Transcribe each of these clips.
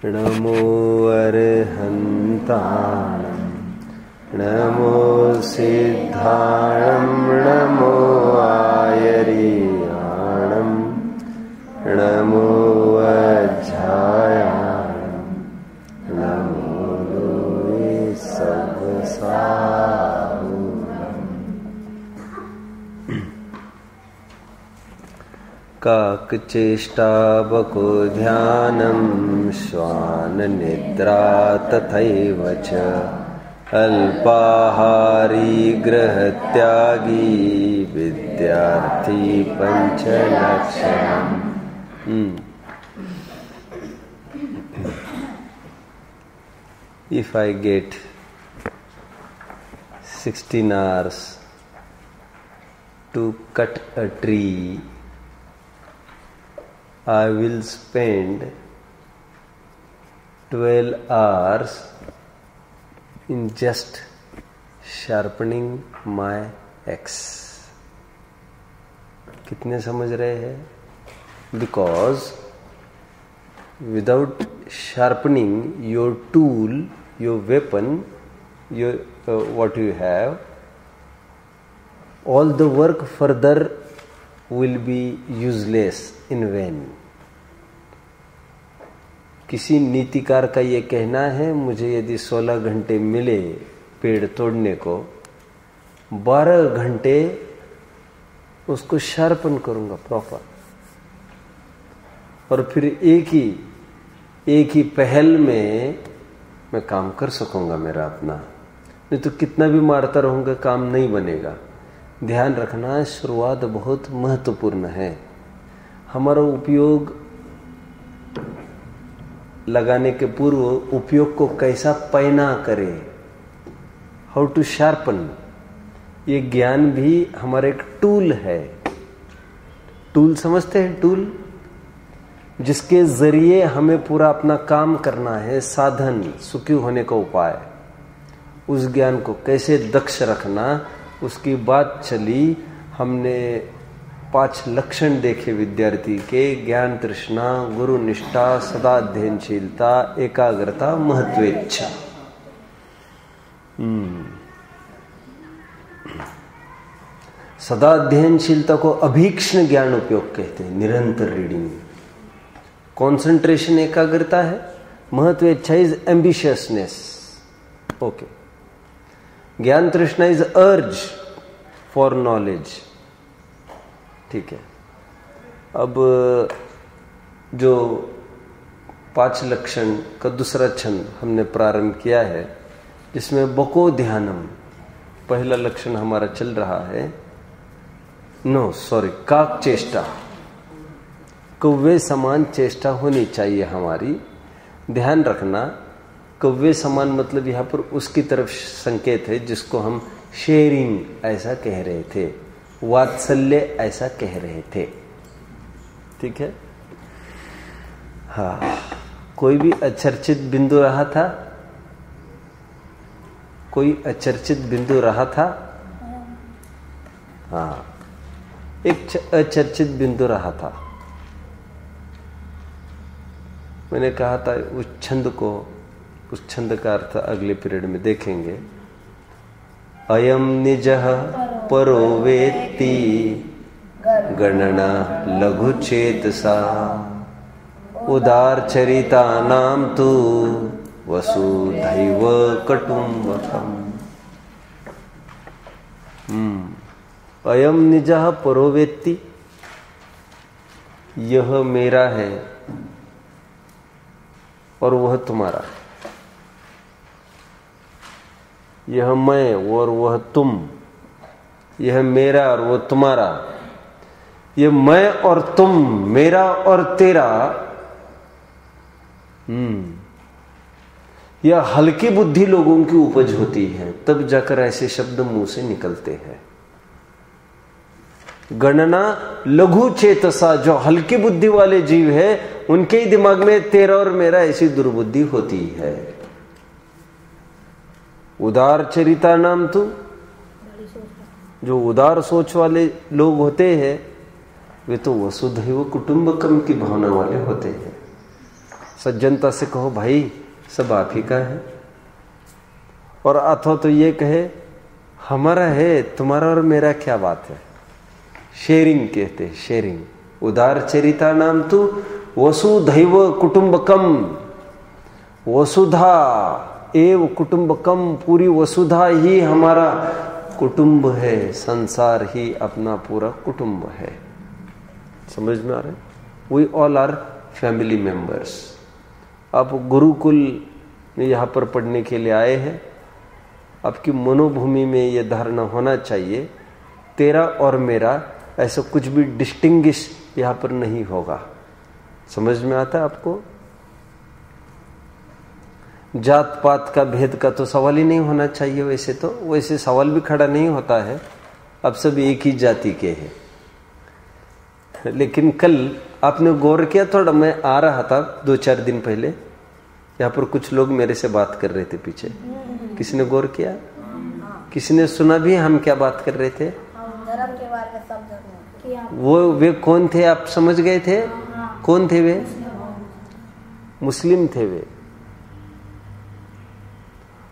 नमो अरहन्ताणं नमो सिद्धाणं नमो आयर्याणं नमो अज्झायाणं नमो लोये सवसाहुणम्। काकचेष्टा बको ध्यानं श्वान निद्रा तथैव च अल्पाहारी गृहत्यागी विद्यार्थी पंचलक्षणम्। If I get 16 hours to cut a tree, I will spend 12 hours in just sharpening my axe. कितने समझ रहे हैं? Because without sharpening your tool, your weapon, your what you have, all the work further will be useless, in vain. किसी नीतिकार का ये कहना है, मुझे यदि 16 घंटे मिले पेड़ तोड़ने को, 12 घंटे उसको शार्पन करूंगा प्रॉपर, और फिर एक ही पहल में मैं काम कर सकूंगा मेरा अपना। नहीं तो कितना भी मारता रहूंगा काम नहीं बनेगा। ध्यान रखना, शुरुआत बहुत महत्वपूर्ण है। हमारा उपयोग लगाने के पूर्व उपयोग को कैसा पैना करे, हाउ टू शार्पन, ये ज्ञान भी हमारा एक टूल है। टूल समझते हैं? टूल जिसके जरिए हमें पूरा अपना काम करना है, साधन, सुखी होने का उपाय। उस ज्ञान को कैसे दक्ष रखना, उसकी बात चली। हमने 5 लक्षण देखे विद्यार्थी के: ज्ञान तृष्णा, गुरु निष्ठा, सदा अध्ययनशीलता, एकाग्रता, महत्वेच्छा। सदा अध्ययनशीलता को अभीक्ष्ण ज्ञान उपयोग कहते हैं, निरंतर रीडिंग। कॉन्सेंट्रेशन एकाग्रता है। महत्वेच्छा इज एम्बिशियसनेस। ओके। ज्ञान तृष्णा इज अर्ज फॉर नॉलेज। ठीक है। अब जो 5 लक्षण का दूसरा छंद हमने प्रारंभ किया है, जिसमें बको ध्यानम पहला लक्षण हमारा चल रहा है। काक चेष्टा, कौवे समान चेष्टा होनी चाहिए हमारी। ध्यान रखना, कौवे समान मतलब यहाँ पर उसकी तरफ संकेत है जिसको हम शेयरिंग ऐसा कह रहे थे, वात्सल्य ऐसा कह रहे थे। ठीक है। हाँ, कोई भी अचर्चित बिंदु रहा था? कोई अचर्चित बिंदु रहा था? हाँ, एक अचर्चित बिंदु रहा था। मैंने कहा था उस छंद का अर्थ अगले पीरियड में देखेंगे। अयम निजः परो वेत्ति गणना लघु चेतसा उदारचरिता नाम तु वसुधैव कुटुम्बकम्। अयम निजः परो वेत्ति, यह मेरा है और वह तुम्हारा। यह मैं और वह तुम, यह मेरा और वह तुम्हारा। यह मैं और तुम, मेरा और तेरा, यह हल्की बुद्धि लोगों की उपज होती है, तब जाकर ऐसे शब्द मुंह से निकलते हैं। गणना लघु चेतसा, जो हल्की बुद्धि वाले जीव है, उनके ही दिमाग में तेरा और मेरा ऐसी दुर्बुद्धि होती है। उदार चरिता नाम तू, जो उदार सोच वाले लोग होते हैं वे तो वसुधैव कुटुंबकम की भावना वाले होते हैं। सज्जनता से कहो भाई सब आप ही का है, और अथवा तो ये कहे हमारा है तुम्हारा और मेरा क्या बात है। शेयरिंग कहते हैं, शेयरिंग। उदार चरिता नाम तो वसुधैव कुटुंबकम, वसुधा एव कुटुंबकम, पूरी वसुधा ही हमारा कुटुंब है, संसार ही अपना पूरा कुटुंब है। समझ में आ रहा है? We all are family members. आप गुरुकुल में यहाँ पर पढ़ने के लिए आए हैं, आपकी मनोभूमि में ये धारणा होना चाहिए तेरा और मेरा ऐसा कुछ भी डिस्टिंग्विश यहाँ पर नहीं होगा। समझ में आता है आपको? जात पात का भेद का तो सवाल ही नहीं होना चाहिए। वैसे तो वैसे सवाल भी खड़ा नहीं होता है, अब सब एक ही जाति के हैं। लेकिन कल आपने गौर किया थोड़ा, मैं आ रहा था 2-4 दिन पहले, यहाँ पर कुछ लोग मेरे से बात कर रहे थे पीछे। किसी ने गौर किया? किसी ने सुना भी हम क्या बात कर रहे थे? धर्म के बारे में सब वो वे कौन थे आप समझ गए थे? कौन थे वे? मुस्लिम थे वे।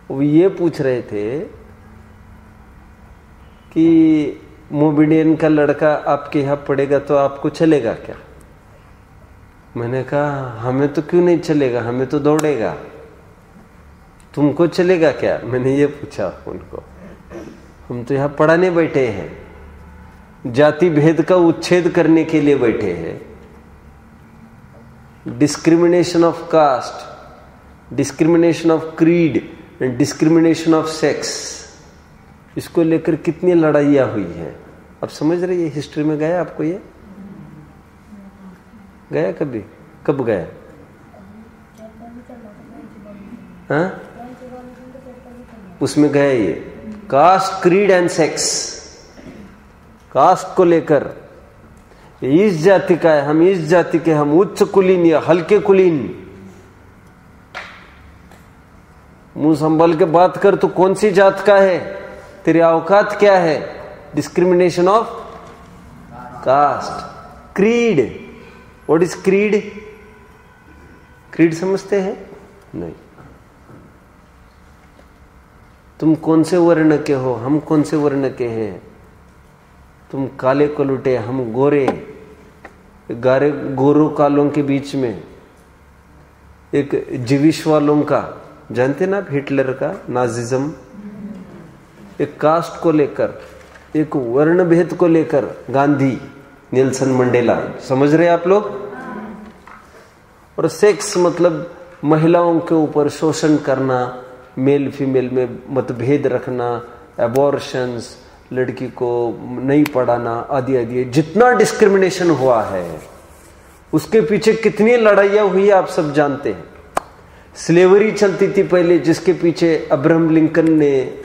वो ये पूछ रहे थे कि मोबिडियन का लड़का आपके यहाँ पढ़ेगा तो आपको चलेगा क्या? मैंने कहा हमें तो क्यों नहीं चलेगा, हमें तो दौड़ेगा। तुमको चलेगा क्या? मैंने ये पूछा उनको। हम तो यहाँ पढ़ाने बैठे हैं, जाति भेद का उच्छेद करने के लिए बैठे हैं। Discrimination of caste, discrimination of creed, discrimination of sex, इसको लेकर कितनी लड़ाइयाँ हुई हैं। अब समझ रहे? ये हिस्ट्री में गया आपको? ये गया कभी? कब गया? हाँ, उसमें गया ये caste, creed and sex. Caste को लेकर इस जाति का है, हम इस जाति के, हम उच्च कुलीन या हल्के कुलीन। मुंह संभल के बात कर, तू कौन सी जात का है, तेरी औकात क्या है? Discrimination of caste. Creed, what is creed? Creed समझते हैं? नहीं। तुम कौन से वर्ण के हो, हम कौन से वर्ण के हैं? तुम काले कलुटे, हम गोरे। गारे गोरों कालों के बीच में एक जीविश वालों का, जानते ना आप, हिटलर का नाजिज्म, एक कास्ट को लेकर, एक वर्ण भेद को लेकर गांधी, नेल्सन मंडेला, समझ रहे आप लोग? और सेक्स मतलब महिलाओं के ऊपर शोषण करना, मेल फीमेल में मतभेद रखना, एबॉर्शंस, लड़की को नहीं पढ़ाना, आदि आदि। जितना डिस्क्रिमिनेशन हुआ है उसके पीछे कितनी लड़ाइयां हुई आप सब जानते हैं। स्लेवरी चलती थी पहले, जिसके पीछे अब्राहम लिंकन ने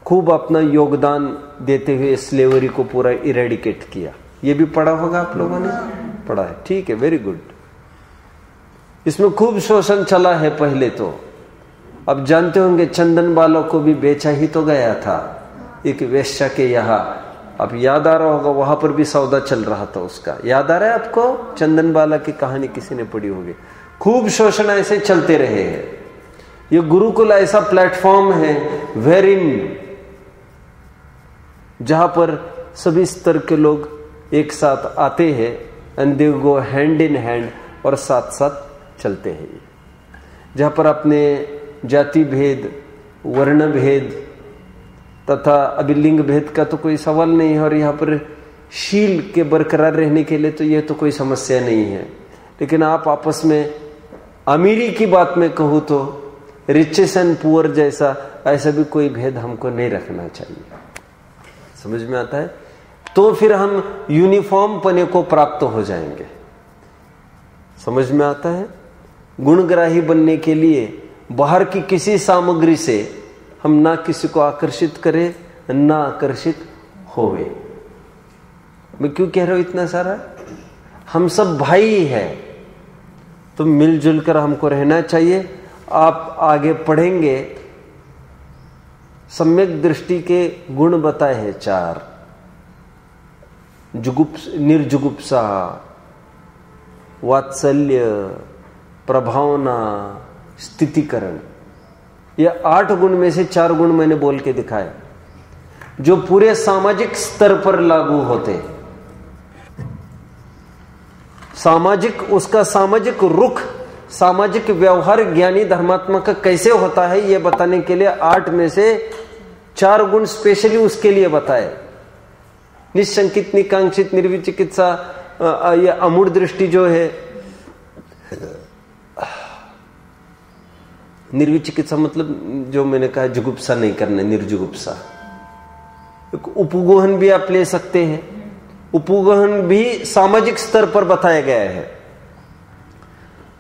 खूब अपना योगदान देते हुए स्लेवरी को पूरा इरेडिकेट किया। ये भी पढ़ा होगा आप लोगों ने? पढ़ा है, ठीक है, वेरी गुड। इसमें खूब शोषण चला है पहले तो। अब जानते होंगे चंदन बाला को भी बेचा ही तो गया था एक वेश्या के यहाँ। अब याद आ रहा होगा, वहां पर भी सौदा चल रहा था उसका। याद आ रहा है आपको? चंदन बाला की कहानी किसी ने पढ़ी होगी। खूब शोषण ऐसे चलते रहे हैं। ये गुरुकुल ऐसा प्लेटफॉर्म है वेरिन जहां पर सभी स्तर के लोग एक साथ आते हैं, and they go hand in hand, और साथ साथ चलते हैं। जहां पर अपने जाति भेद, वर्ण भेद तथा अभी लिंग भेद का तो कोई सवाल नहीं है, और यहाँ पर शील के बरकरार रहने के लिए तो यह तो कोई समस्या नहीं है। लेकिन आप आपस में अमीरी की बात में कहूँ तो रिचेस एंड पुअर जैसा ऐसा भी कोई भेद हमको नहीं रखना चाहिए। समझ में आता है? तो फिर हम यूनिफॉर्म पने को प्राप्त हो जाएंगे। समझ में आता है? गुणग्राही बनने के लिए बाहर की किसी सामग्री से हम ना किसी को आकर्षित करें, ना आकर्षित होवे। मैं क्यों कह रहा हूं इतना सारा? हम सब भाई हैं, तो मिलजुल कर हमको रहना चाहिए। आप आगे पढ़ेंगे, सम्यक दृष्टि के गुण बताए हैं 4। निर्जुगुप्सा, वात्सल्य, प्रभावना, स्थितिकरण, ये 8 गुण में से 4 गुण मैंने बोल के दिखाए जो पूरे सामाजिक स्तर पर लागू होते हैं। सामाजिक, उसका सामाजिक रुख, सामाजिक व्यवहार ज्ञानी धर्मात्मा का कैसे होता है यह बताने के लिए 8 में से 4 गुण स्पेशली उसके लिए बताए। निशंकित, निकांक्षित, निर्विचिकित्सा, यह अमूढ़ दृष्टि जो है, निर्विचिकित्सा मतलब जो मैंने कहा जुगुप्सा नहीं करना, निर्जुगुप्सा। उपगोहन भी आप ले सकते हैं। उपगोहन भी सामाजिक स्तर पर बताया गया है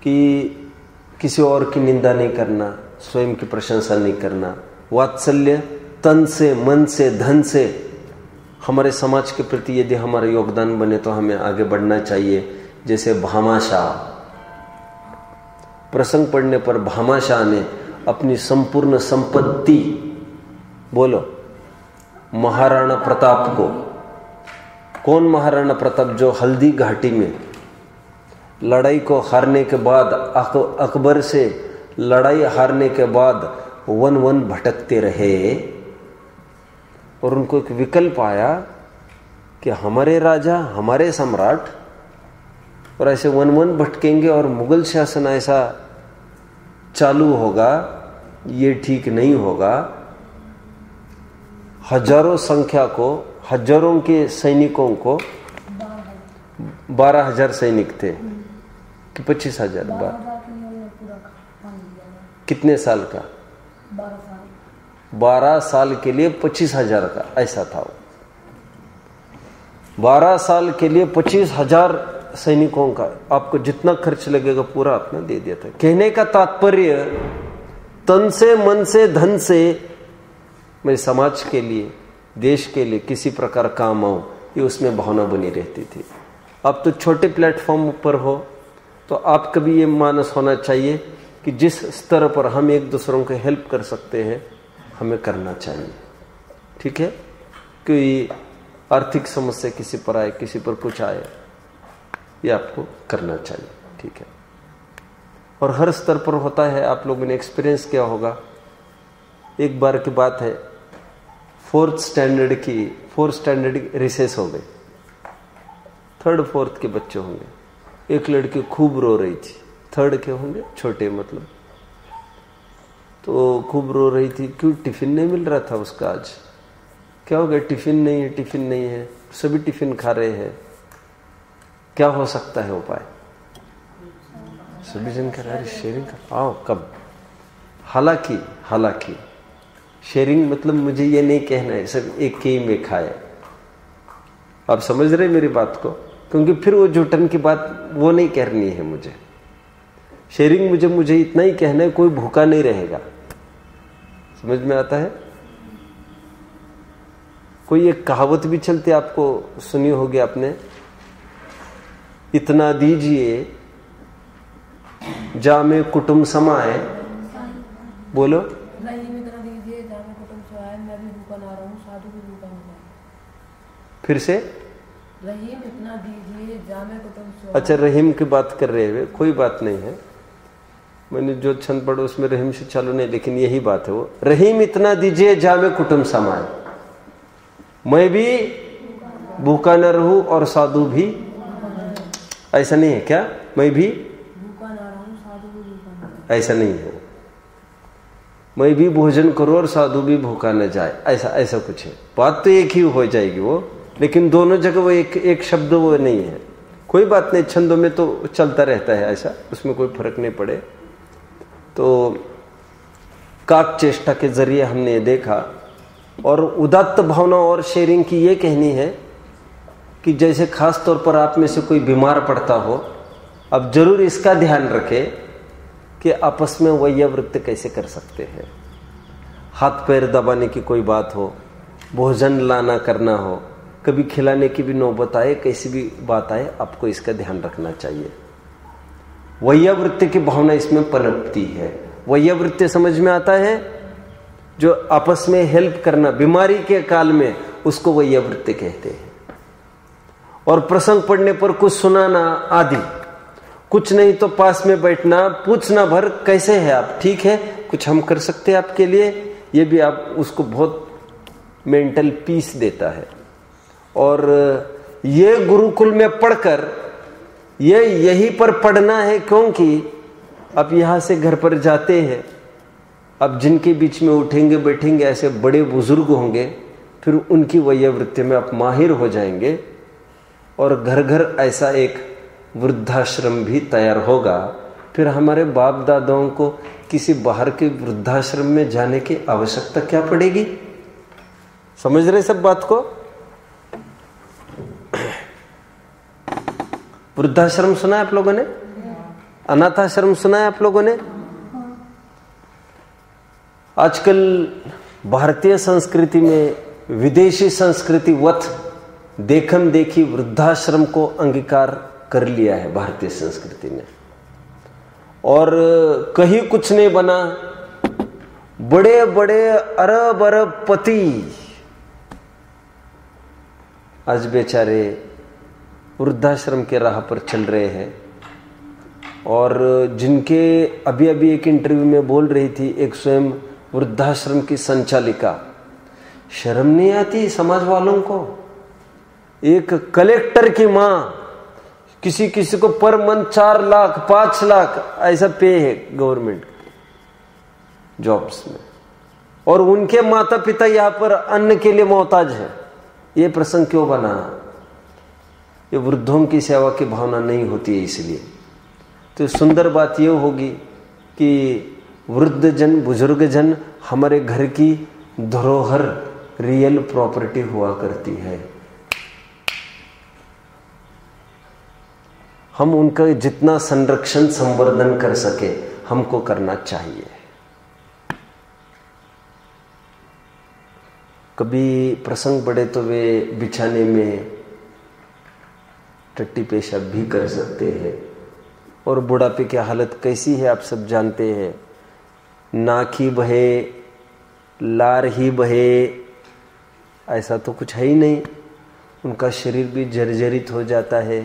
कि किसी और की निंदा नहीं करना, स्वयं की प्रशंसा नहीं करना। वात्सल्य, तन से, मन से, धन से हमारे समाज के प्रति यदि हमारा योगदान बने तो हमें आगे बढ़ना चाहिए। जैसे भामाशाह, प्रसंग पढ़ने पर भामाशाह ने अपनी संपूर्ण संपत्ति, बोलो, महाराणा प्रताप को। कौन महाराणा प्रताप? जो हल्दी घाटी में लड़ाई को हारने के बाद, अकबर से लड़ाई हारने के बाद वन वन भटकते रहे और उनको एक विकल्प आया कि हमारे राजा, हमारे सम्राट, और ऐसे वन वन भटकेंगे और मुगल शासन ऐसा चालू होगा, ये ठीक नहीं होगा। हजारों संख्या को, हजारों के सैनिकों को, 12,000 सैनिक थे कि 25,000? कितने साल का? 12 साल के लिए 25,000 का, ऐसा था वो। 12 साल के लिए 25,000 सैनिकों का आपको जितना खर्च लगेगा पूरा अपना दे दिया था। कहने का तात्पर्य, तन से, मन से, धन से मैं समाज के लिए, देश के लिए किसी प्रकार काम आऊं, ये उसमें भावना बनी रहती थी। अब तो छोटे प्लेटफॉर्म पर हो तो आपका भी ये मानस होना चाहिए कि जिस स्तर पर हम एक दूसरों को हेल्प कर सकते हैं हमें करना चाहिए। ठीक है? कोई आर्थिक समस्या किसी पर आए, किसी पर कुछ आए, ये आपको करना चाहिए। ठीक है? और हर स्तर पर होता है। आप लोगों ने एक्सपीरियंस किया होगा। एक बार की बात है, 4th स्टैंडर्ड की रिसेस हो गई। 3rd 4th के बच्चे होंगे। एक लड़की खूब रो रही थी। 3rd के होंगे, छोटे मतलब। तो खूब रो रही थी, क्यों? टिफिन नहीं मिल रहा था उसका। आज क्या हो गया? टिफिन नहीं है, टिफिन नहीं है। सभी टिफिन खा रहे हैं, क्या हो सकता है उपाय? सभी जन कह रहे हैं शेयरिंग कर आओ। कब? हालांकि शेयरिंग मतलब मुझे ये नहीं कहना है सब एक ही में खाए। आप समझ रहे मेरी बात को? क्योंकि फिर वो जुटन की बात वो नहीं करनी है मुझे। शेयरिंग मुझे इतना ही कहना है, कोई भूखा नहीं रहेगा। समझ में आता है? कोई एक कहावत भी चलती, आपको सुनी होगी आपने, इतना दीजिए जामे कुटुंब समाए। बोलो। फिर से रहीम इतना दीजिए जामे कुटुंब समाए। अच्छा, रहीम की बात कर रहे हैं, कोई बात नहीं है। मैंने जो छंद पढ़ा उसमें रहीम से चालू नहीं, लेकिन यही बात है। वो रहीम इतना दीजिए जामे कुटुंब समाए, मैं भी भूखा न रहूं और साधु भी। ऐसा नहीं है क्या? मैं भी भूखा न रहूं, साधु भी भूखा न रहे। ऐसा नहीं है। मैं भी भोजन करूं और साधु भी भूखा न जाए, ऐसा कुछ है। बात तो एक ही हो जाएगी वो, लेकिन दोनों जगह वो एक शब्द वो नहीं है। कोई बात नहीं, छंदों में तो चलता रहता है ऐसा, उसमें कोई फर्क नहीं पड़े। तो काक चेष्टा के जरिए हमने देखा। और उदात्त भावना और शेयरिंग की ये कहनी है कि जैसे खास तौर पर आप में से कोई बीमार पड़ता हो, अब जरूर इसका ध्यान रखें कि आपस में वैयावृत्ति कैसे कर सकते हैं। हाथ पैर दबाने की कोई बात हो, भोजन लाना करना हो, कभी खिलाने की भी नौबत आए, कैसी भी बात आए, आपको इसका ध्यान रखना चाहिए। वैयावृत्ति की भावना इसमें पनपती है। वैयावृत्ति समझ में आता है? जो आपस में हेल्प करना बीमारी के काल में, उसको वैयावृत्ति कहते हैं। और प्रसंग पढ़ने पर कुछ सुनाना आदि, कुछ नहीं तो पास में बैठना, पूछना भर कैसे है आप, ठीक है, कुछ हम कर सकते हैं आपके लिए, ये भी आप उसको बहुत मेंटल पीस देता है। और ये गुरुकुल में पढ़कर ये यहीं पर पढ़ना है, क्योंकि अब यहां से घर पर जाते हैं, अब जिनके बीच में उठेंगे बैठेंगे ऐसे बड़े बुजुर्ग होंगे, फिर उनकी वयोवृत्ति में आप माहिर हो जाएंगे और घर घर ऐसा एक वृद्धाश्रम भी तैयार होगा। फिर हमारे बाप दादाओं को किसी बाहर के वृद्धाश्रम में जाने की आवश्यकता क्या पड़ेगी? समझ रहे सब बात को? वृद्धाश्रम सुना है आप लोगों ने? अनाथाश्रम सुना है आप लोगों ने? आजकल भारतीय संस्कृति में विदेशी संस्कृति वत देखम देखी वृद्धाश्रम को अंगीकार कर लिया है भारतीय संस्कृति ने। और कहीं कुछ नहीं बना, बड़े बड़े अरब अरब पति आज बेचारे वृद्धाश्रम के राह पर चल रहे हैं। और जिनके अभी अभी एक इंटरव्यू में बोल रही थी एक स्वयं वृद्धाश्रम की संचालिका, शर्म नहीं आती समाज वालों को? एक कलेक्टर की मां किसी किसी को पर मंथ 4 लाख 5 लाख ऐसा पे है गवर्नमेंट जॉब्स में, और उनके माता पिता यहां पर अन्न के लिए मोहताज है। ये प्रसंग क्यों बना? ये वृद्धों की सेवा की भावना नहीं होती है इसलिए। तो सुंदर बात यह होगी कि वृद्ध जन बुजुर्ग जन हमारे घर की धरोहर रियल प्रॉपर्टी हुआ करती है। हम उनका जितना संरक्षण संवर्धन कर सके हमको करना चाहिए। कभी प्रसंग बढ़े तो वे बिछाने में टट्टी पेशाब भी कर सकते हैं। और बुढ़ापे की हालत कैसी है आप सब जानते हैं। नाक ही बहे, लार ही बहे, ऐसा तो कुछ है ही नहीं। उनका शरीर भी जर्जरित हो जाता है,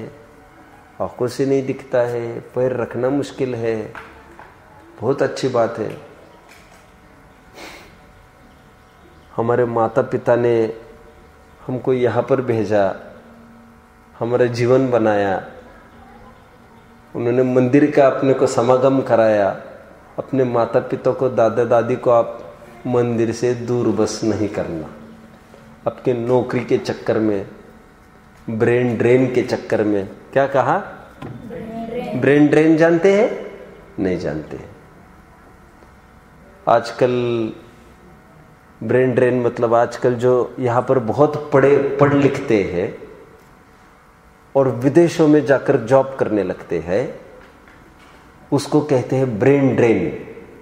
आंखों से नहीं दिखता है, पैर रखना मुश्किल है। बहुत अच्छी बात है, हमारे माता पिता ने हमको यहाँ पर भेजा, हमारा जीवन बनाया, उन्होंने मंदिर का अपने को समागम कराया। अपने माता पिता को दादा दादी को आप मंदिर से दूर बस नहीं करना। आपके नौकरी के चक्कर में, ब्रेन ड्रेन के चक्कर में, क्या कहा? ब्रेन ड्रेन जानते हैं? नहीं जानते। आजकल ब्रेन ड्रेन मतलब आजकल जो यहाँ पर बहुत पढ़ लिखते हैं और विदेशों में जाकर जॉब करने लगते हैं, उसको कहते हैं ब्रेन ड्रेन।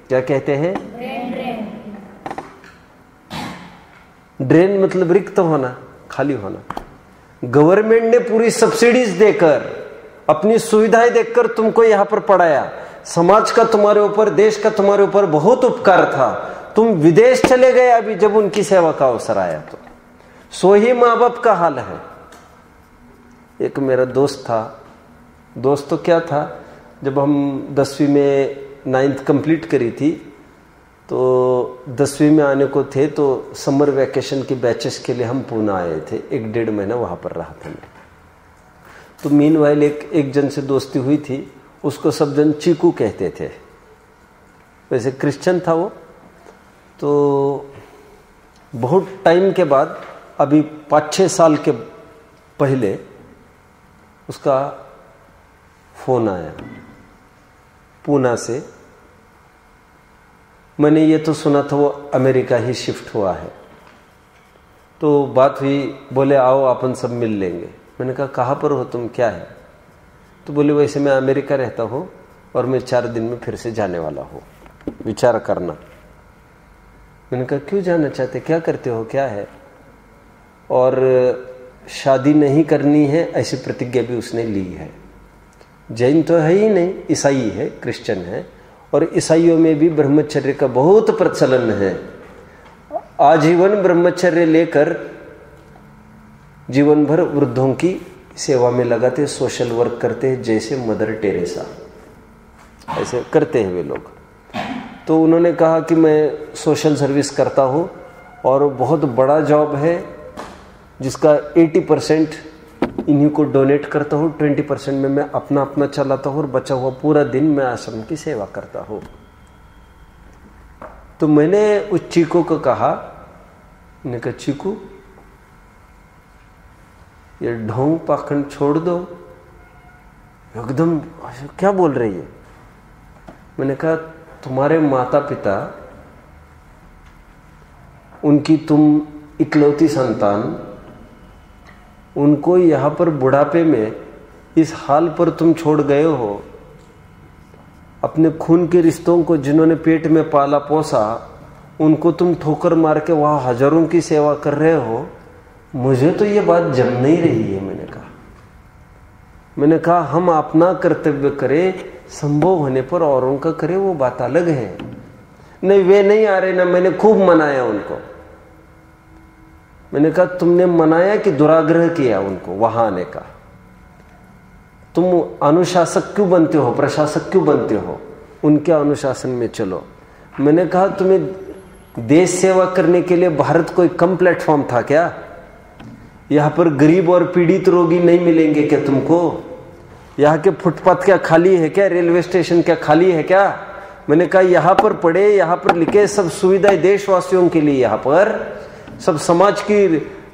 क्या कहते हैं? Brain drain. ड्रेन मतलब रिक्त होना, खाली होना। गवर्नमेंट ने पूरी सब्सिडीज देकर, अपनी सुविधाएं देकर तुमको यहां पर पढ़ाया। समाज का तुम्हारे ऊपर, देश का तुम्हारे ऊपर बहुत उपकार था। तुम विदेश चले गए अभी जब उनकी सेवा का अवसर आया तो। सो ही माँ बाप का हाल है। एक मेरा दोस्त था, दोस्त तो क्या था, जब हम 10वीं में 9th कंप्लीट करी थी तो 10वीं में आने को थे, तो समर वैकेशन की बैचेस के लिए हम पूना आए थे। 1-1.5 महीना वहाँ पर रहा था मैं। तो मीनवाइल एक जन से दोस्ती हुई थी, उसको सब जन चीकू कहते थे। वैसे क्रिश्चियन था वो। तो बहुत टाइम के बाद, अभी 5-6 साल के पहले उसका फोन आया पूना से। मैंने ये तो सुना था वो अमेरिका ही शिफ्ट हुआ है। तो बात हुई, बोले आओ अपन सब मिल लेंगे। मैंने कहा कहाँ पर हो तुम, क्या है? तो बोले वैसे मैं अमेरिका रहता हूँ और मैं 4 दिन में फिर से जाने वाला हूँ, विचार करना। मैंने कहा क्यों जाना चाहते, क्या करते हो, क्या है? और शादी नहीं करनी है ऐसी प्रतिज्ञा भी उसने ली है। जैन तो है ही नहीं, ईसाई है, क्रिश्चियन है। और ईसाइयों में भी ब्रह्मचर्य का बहुत प्रचलन है। आजीवन ब्रह्मचर्य लेकर जीवन भर वृद्धों की सेवा में लगाते, सोशल वर्क करते हैं, जैसे मदर टेरेसा। ऐसे करते हैं वे लोग। तो उन्होंने कहा कि मैं सोशल सर्विस करता हूँ और बहुत बड़ा जॉब है जिसका 80% इन्हीं को डोनेट करता हूँ, 20% में मैं अपना अपना चलाता हूँ और बचा हुआ पूरा दिन मैं आश्रम की सेवा करता हूँ। तो मैंने उस चीकू को कहा, मैंने कहा चीकू ये ढोंग पाखंड छोड़ दो, एकदम क्या बोल रही है। मैंने कहा तुम्हारे माता पिता, उनकी तुम इकलौती संतान, उनको यहाँ पर बुढ़ापे में इस हाल पर तुम छोड़ गए हो। अपने खून के रिश्तों को जिन्होंने पेट में पाला पोसा, उनको तुम ठोकर मार के वहाँ हजारों की सेवा कर रहे हो। मुझे तो ये बात जम नहीं रही है। मैंने कहा हम अपना कर्तव्य करें, संभव होने पर औरों का करें, वो बात अलग है। नहीं वे नहीं आ रहे ना, मैंने खूब मनाया उनको। मैंने कहा तुमने मनाया कि दुराग्रह किया उनको वहां आने का? तुम अनुशासक क्यों बनते हो, प्रशासक क्यों बनते हो? उनके अनुशासन में चलो। मैंने कहा तुम्हें देश सेवा करने के लिए भारत कोई कम प्लेटफॉर्म था क्या? यहाँ पर गरीब और पीड़ित रोगी नहीं मिलेंगे क्या तुमको? यहाँ के फुटपाथ क्या खाली है क्या? रेलवे स्टेशन क्या खाली है क्या? मैंने कहा यहाँ पर पढ़े, यहाँ पर लिखे, सब सुविधाएं देशवासियों के लिए, यहाँ पर सब समाज की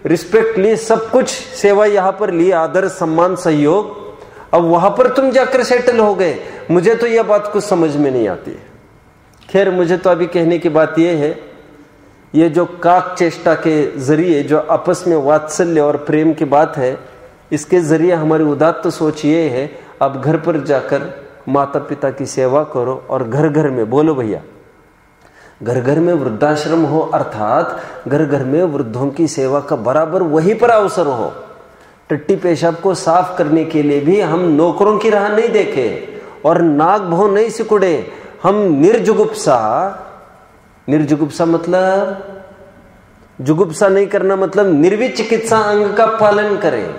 रिस्पेक्ट ली, सब कुछ सेवा यहाँ पर ली, आदर सम्मान सहयोग। अब वहां पर तुम जाकर सेटल हो गए। मुझे तो यह बात कुछ समझ में नहीं आती है। खैर मुझे तो अभी कहने की बात यह है, ये जो काक चेष्टा के जरिए जो आपस में वात्सल्य और प्रेम की बात है, इसके जरिए हमारी उदात्त सोच ये है, अब घर पर जाकर माता पिता की सेवा करो और घर घर में बोलो भैया, घर घर में वृद्धाश्रम हो, अर्थात घर घर में वृद्धों की सेवा का बराबर वहीं पर अवसर हो। टट्टी पेशाब को साफ करने के लिए भी हम नौकरों की राह नहीं देखे और नाग भों नहीं सिकुड़े। हम निर्जुगुप्सा, निर्जुगुप्सा मतलब जुगुप्सा नहीं करना, मतलब निर्विच चिकित्सा अंग का पालन करें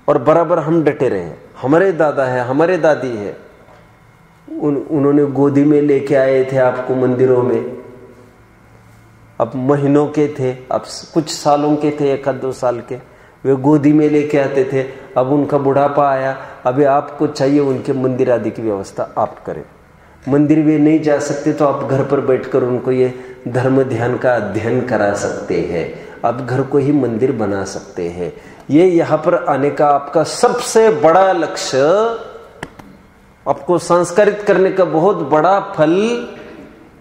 और बराबर हम डटे रहे। हमारे दादा है, हमारे दादी है, उन्होंने गोदी में लेके आए थे आपको मंदिरों में। अब महीनों के थे, अब कुछ सालों के थे, 1-2 साल के, वे गोदी में लेके आते थे। अब उनका बुढ़ापा आया, अभी आपको चाहिए उनके मंदिर आदि की व्यवस्था आप करें। मंदिर वे नहीं जा सकते तो आप घर पर बैठकर उनको ये धर्म ध्यान का अध्ययन करा सकते हैं। आप घर को ही मंदिर बना सकते हैं। ये यहाँ पर आने का आपका सबसे बड़ा लक्ष्य, आपको संस्कारित करने का बहुत बड़ा फल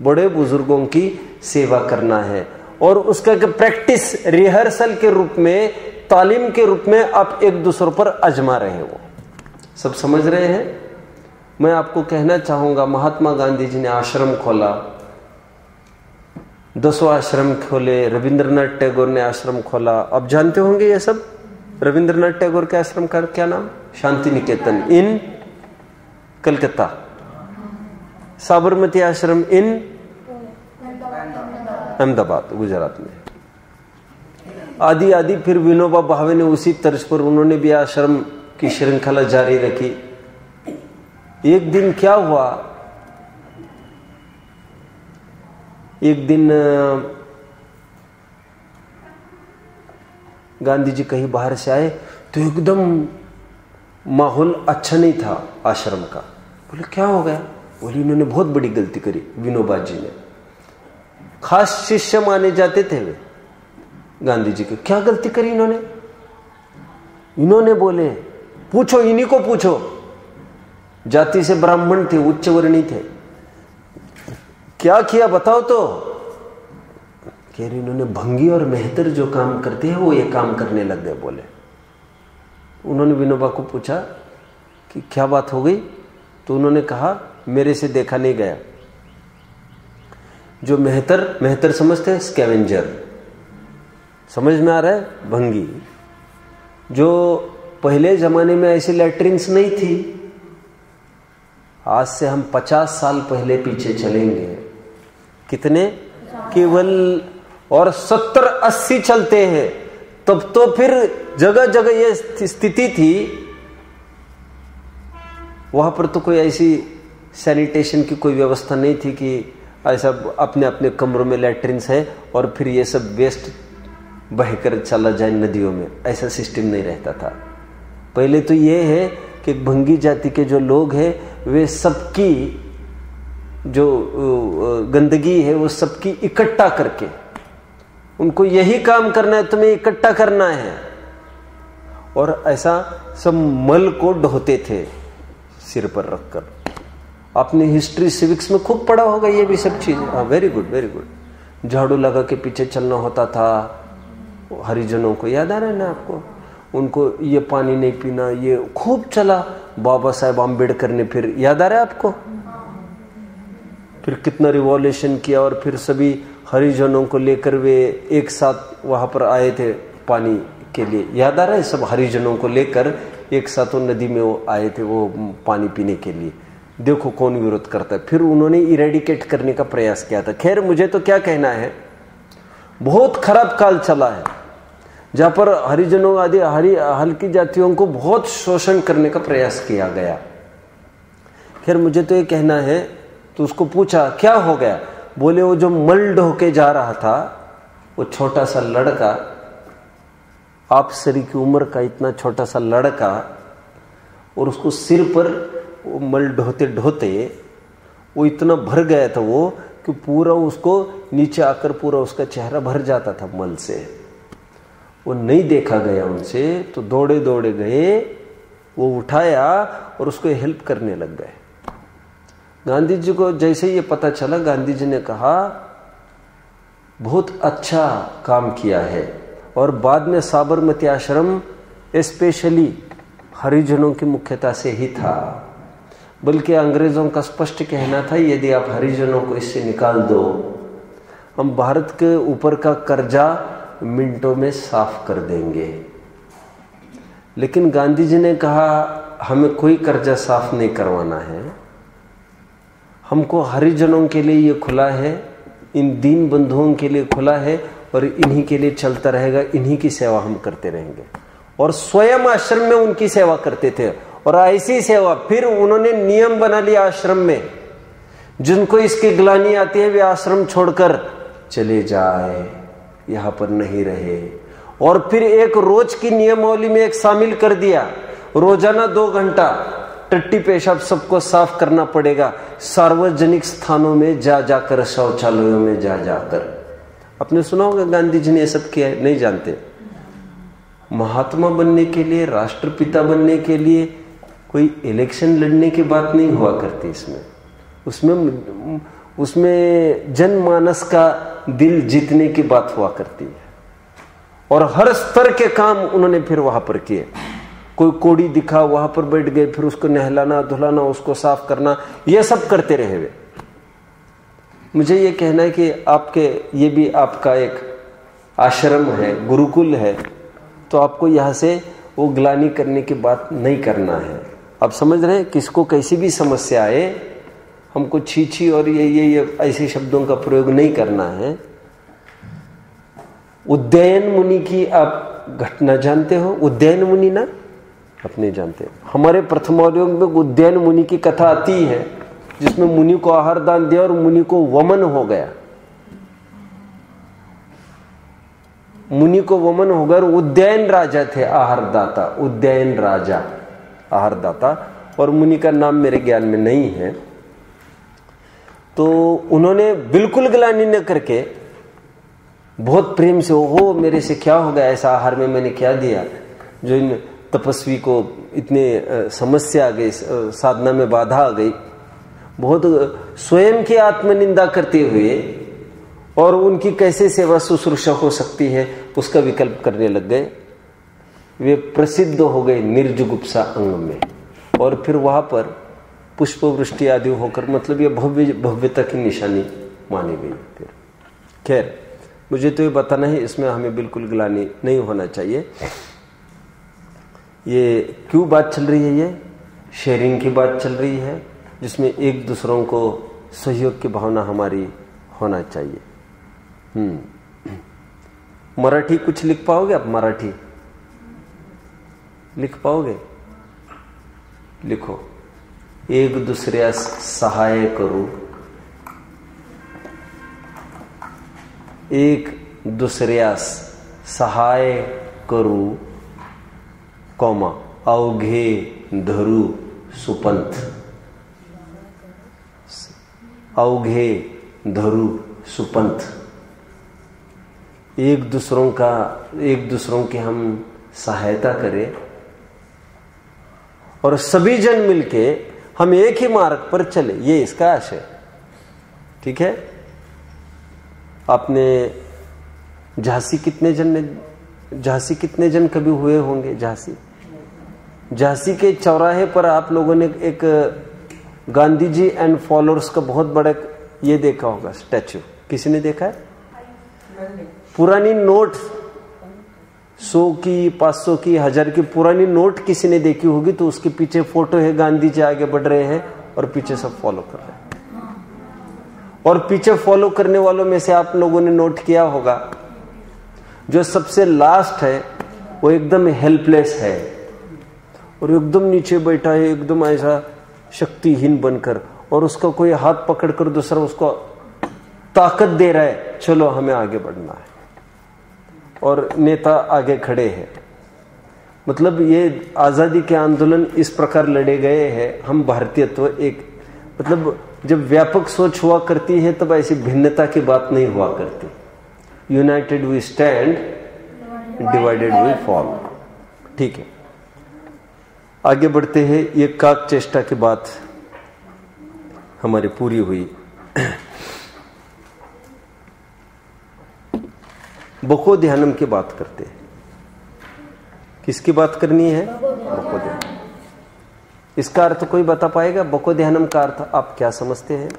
बड़े बुजुर्गों की सेवा करना है। और उसका प्रैक्टिस रिहर्सल के रूप में, तालीम के रूप में आप एक दूसरों पर आजमा रहे हो। सब समझ रहे हैं? मैं आपको कहना चाहूंगा, महात्मा गांधी जी ने आश्रम खोला, 10 आश्रम खोले, रविंद्रनाथ टैगोर ने आश्रम खोला। अब जानते होंगे ये सब। रविंद्रनाथ टैगोर के आश्रम का क्या नाम? शांति निकेतन इन कलकत्ता। साबरमती आश्रम इन अहमदाबाद गुजरात में। आदि आदि फिर विनोबा भावे ने उसी तर्ज पर उन्होंने भी आश्रम की श्रृंखला जारी रखी। एक दिन क्या हुआ, एक दिन गांधी जी कहीं बाहर से आए तो एकदम माहौल अच्छा नहीं था आश्रम का। बोले क्या हो गया? बोले इन्होंने बहुत बड़ी गलती करी। विनोबा जी ने, खास शिष्य माने जाते थे वे गांधी जी के। क्या गलती करी इन्होंने? इन्होंने बोले पूछो, इन्हीं को पूछो। जाति से ब्राह्मण थे, उच्च वर्णी थे। क्या किया बताओ तो? कह रहे इन्होंने भंगी और मेहतर जो काम करते हैं वो ये काम करने लग गए। बोले, उन्होंने विनोबा को पूछा कि क्या बात हो गई? तो उन्होंने कहा मेरे से देखा नहीं गया। जो मेहतर, मेहतर समझते हैं, स्कैवेंजर, समझ में आ रहा है? भंगी। जो पहले जमाने में ऐसी लैट्रिन्स नहीं थी, आज से हम 50 साल पहले पीछे चलेंगे, कितने? केवल, और 70-80 चलते हैं, तब तो फिर जगह जगह ये स्थिति थी वहाँ पर तो कोई ऐसी सैनिटेशन की कोई व्यवस्था नहीं थी कि ऐसा अपने अपने कमरों में लैट्रिन्स है और फिर ये सब वेस्ट बहकर चला जाए नदियों में, ऐसा सिस्टम नहीं रहता था। पहले तो ये है कि भंगी जाति के जो लोग हैं वे सबकी जो गंदगी है वो सबकी इकट्ठा करके, उनको यही काम करना है, तुम्हें इकट्ठा करना है, और ऐसा सब मल को ढोते थे सिर पर रखकर। आपने हिस्ट्री सिविक्स में खूब पढ़ा होगा ये भी सब चीज। हाँ, वेरी गुड वेरी गुड। झाड़ू लगा के पीछे चलना होता था हरिजनों को, याद आ रहा है ना आपको? उनको ये पानी नहीं पीना, ये खूब चला बाबा साहेब आम्बेडकर ने, फिर याद आ रहा है आपको? फिर कितना रिवॉल्यूशन किया और फिर सभी हरिजनों को लेकर वे एक साथ वहां पर आए थे पानी के लिए, याद आ रहा है? सब हरिजनों को लेकर एक साथ वो नदी में वो आए थे वो पानी पीने के लिए। देखो कौन विरोध करता है। फिर उन्होंने इरेडिकेट करने का प्रयास किया था। खैर मुझे तो क्या कहना है, बहुत खराब काल चला है जहां पर हरिजनों आदि हल्की जातियों को बहुत शोषण करने का प्रयास किया गया। खैर मुझे तो ये कहना है, तो उसको पूछा क्या हो गया, बोले वो जो मल ढो के जा रहा था वो छोटा सा लड़का, आप सरी की उम्र का इतना छोटा सा लड़का, और उसको सिर पर वो मल ढोते ढोते वो इतना भर गया था वो कि पूरा उसको नीचे आकर पूरा उसका चेहरा भर जाता था मल से। वो नहीं देखा गया उनसे, तो दौड़े दौड़े गए, वो उठाया और उसको हेल्प करने लग गए। गांधी जी को जैसे ये पता चला, गांधी जी ने कहा बहुत अच्छा काम किया है। और बाद में साबरमती आश्रम स्पेशली हरिजनों की मुख्यता से ही था, बल्कि अंग्रेजों का स्पष्ट कहना था यदि आप हरिजनों को इससे निकाल दो, हम भारत के ऊपर का कर्जा मिनटों में साफ कर देंगे। लेकिन गांधी जी ने कहा हमें कोई कर्जा साफ नहीं करवाना है, हमको हरिजनों के लिए ये खुला है, इन दीन बंधुओं के लिए खुला है, और इन्हीं के लिए चलता रहेगा, इन्हीं की सेवा हम करते रहेंगे। और स्वयं आश्रम में उनकी सेवा करते थे। और ऐसी सेवा फिर उन्होंने नियम बना लिया आश्रम में, जिनको इसकी ग्लानि आती है वे आश्रम छोड़कर चले जाए, यहां पर नहीं रहे। और फिर एक रोज की नियमावली में एक शामिल कर दिया, रोजाना 2 घंटा टट्टी पेशाब सबको साफ करना पड़ेगा, सार्वजनिक स्थानों में जा जाकर, शौचालयों में जा जाकर। आपने सुना होगा गांधी जी ने ये सब किया, नहीं जानते? महात्मा बनने के लिए, राष्ट्रपिता बनने के लिए कोई इलेक्शन लड़ने की बात नहीं हुआ करती उसमें जनमानस का दिल जीतने की बात हुआ करती है। और हर स्तर के काम उन्होंने फिर वहां पर किए। कोई कोड़ी दिखा वहां पर बैठ गए, फिर उसको नहलाना धुलाना, उसको साफ करना, ये सब करते रहे वे। मुझे ये कहना है कि आपके ये भी आपका एक आश्रम है, गुरुकुल है, तो आपको यहाँ से वो ग्लानि करने की बात नहीं करना है। आप समझ रहे हैं? किसको कैसी भी समस्या आए, हमको छी छी और ये ऐसे शब्दों का प्रयोग नहीं करना है। उद्दयन मुनि की आप घटना जानते हो? उद्दयन मुनि ना, अपने जानते हो। हमारे प्रथमावलोक में उद्दयन मुनि की कथा आती है, जिसमें मुनि को आहार दान दिया और मुनि को वमन हो गया। मुनि को वमन हो गया। उद्दयन राजा थे आहारदाता, उद्दयन राजा आहारदाता, और मुनि का नाम मेरे ज्ञान में नहीं है। तो उन्होंने बिल्कुल ग्लानि न करके बहुत प्रेम से, ओहो मेरे से क्या हो गया, ऐसा आहार में मैंने क्या दिया जो इन तपस्वी को इतने समस्या आ गई, साधना में बाधा आ गई, बहुत स्वयं की आत्मनिंदा करते हुए और उनकी कैसे सेवा शुश्रूषा हो सकती है उसका विकल्प करने लग गए। वे प्रसिद्ध हो गए निर्जुगुप्सा अंग में, और फिर वहां पर पुष्प वृष्टि आदि होकर, मतलब ये भव्यता की निशानी मानी गई। फिर खैर मुझे तो ये बताना है, इसमें हमें बिल्कुल ग्लानि नहीं होना चाहिए। ये क्यों बात चल रही है? ये शेयरिंग की बात चल रही है, जिसमें एक दूसरों को सहयोग की भावना हमारी होना चाहिए। मराठी कुछ लिख पाओगे आप? मराठी लिख पाओगे? लिखो। एक दुसऱ्यास सहाय करू, एक दुसऱ्यास सहाय करू, कॉमा अवघे धरू सुपंथ, अवघे धरू सुपंथ। एक दूसरों की हम सहायता करें और सभी जन मिलके हम एक ही मार्ग पर चले, ये इसका आशय। ठीक है। आपने झांसी कितने जन कभी हुए होंगे? झांसी के चौराहे पर आप लोगों ने एक गांधी जी एंड फॉलोअर्स का बहुत बड़ा ये देखा होगा स्टैचू। किसी ने देखा है? पुरानी नोट 100 की, 500 की, 1000 की पुरानी नोट किसी ने देखी होगी तो उसके पीछे फोटो है, गांधी जी आगे बढ़ रहे हैं और पीछे सब फॉलो कर रहे हैं। और पीछे फॉलो करने वालों में से आप लोगों ने नोट किया होगा, जो सबसे लास्ट है वो एकदम हेल्पलेस है और एकदम नीचे बैठा है, एकदम ऐसा शक्तिहीन बनकर, और उसका कोई हाथ पकड़कर दूसरा उसको ताकत दे रहा है, चलो हमें आगे बढ़ना है, और नेता आगे खड़े हैं। मतलब ये आजादी के आंदोलन इस प्रकार लड़े गए हैं। हम भारतीयत्व एक मतलब जब व्यापक सोच हुआ करती है तब ऐसी भिन्नता की बात नहीं हुआ करती। United we stand, divided we fall. ठीक है, आगे बढ़ते हैं। ये काक चेष्टा की बात हमारी पूरी हुई। बको ध्यानम की बात करते हैं। किसकी बात करनी है? बको ध्यानम। इसका अर्थ कोई बता पाएगा? बको ध्यानम का अर्थ आप क्या समझते हैं?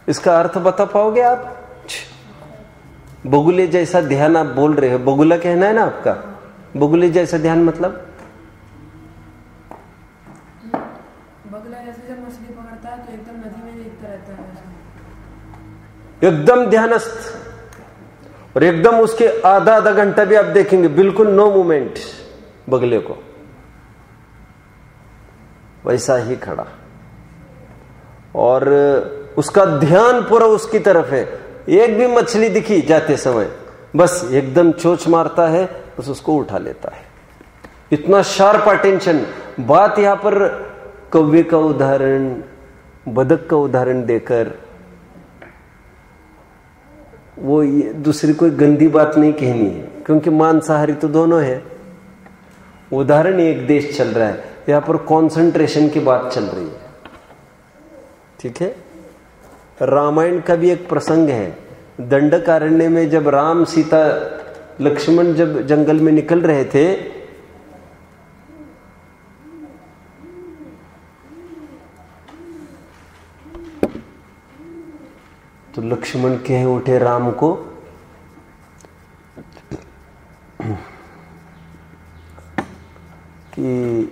इसका अर्थ बता पाओगे आप? बगुले जैसा ध्यान आप बोल रहे हो, बगुला कहना है ना आपका। बगुले जैसा ध्यान मतलब बगुला जैसे जब मछली पकड़ता है तो एकदम नदी में देखता रहता है, एकदम ध्यानस्थ, और एकदम उसके आधा घंटा भी आप देखेंगे बिल्कुल नो मूवमेंट बगले को, वैसा ही खड़ा, और उसका ध्यान पूरा उसकी तरफ है। एक भी मछली दिखी जाते समय बस एकदम चोंच मारता है, बस उसको उठा लेता है। इतना शार्प अटेंशन। बात यहां पर कौवे का उदाहरण, बदक का उदाहरण देकर वो दूसरी कोई गंदी बात नहीं कहनी है, क्योंकि मांसाहारी तो दोनों है। उदाहरण एक देश चल रहा है, यहां पर कंसंट्रेशन की बात चल रही है। ठीक है। रामायण का भी एक प्रसंग है। दंडकारण्य में जब राम, सीता, लक्ष्मण जब जंगल में निकल रहे थे तो लक्ष्मण कह उठे राम को कि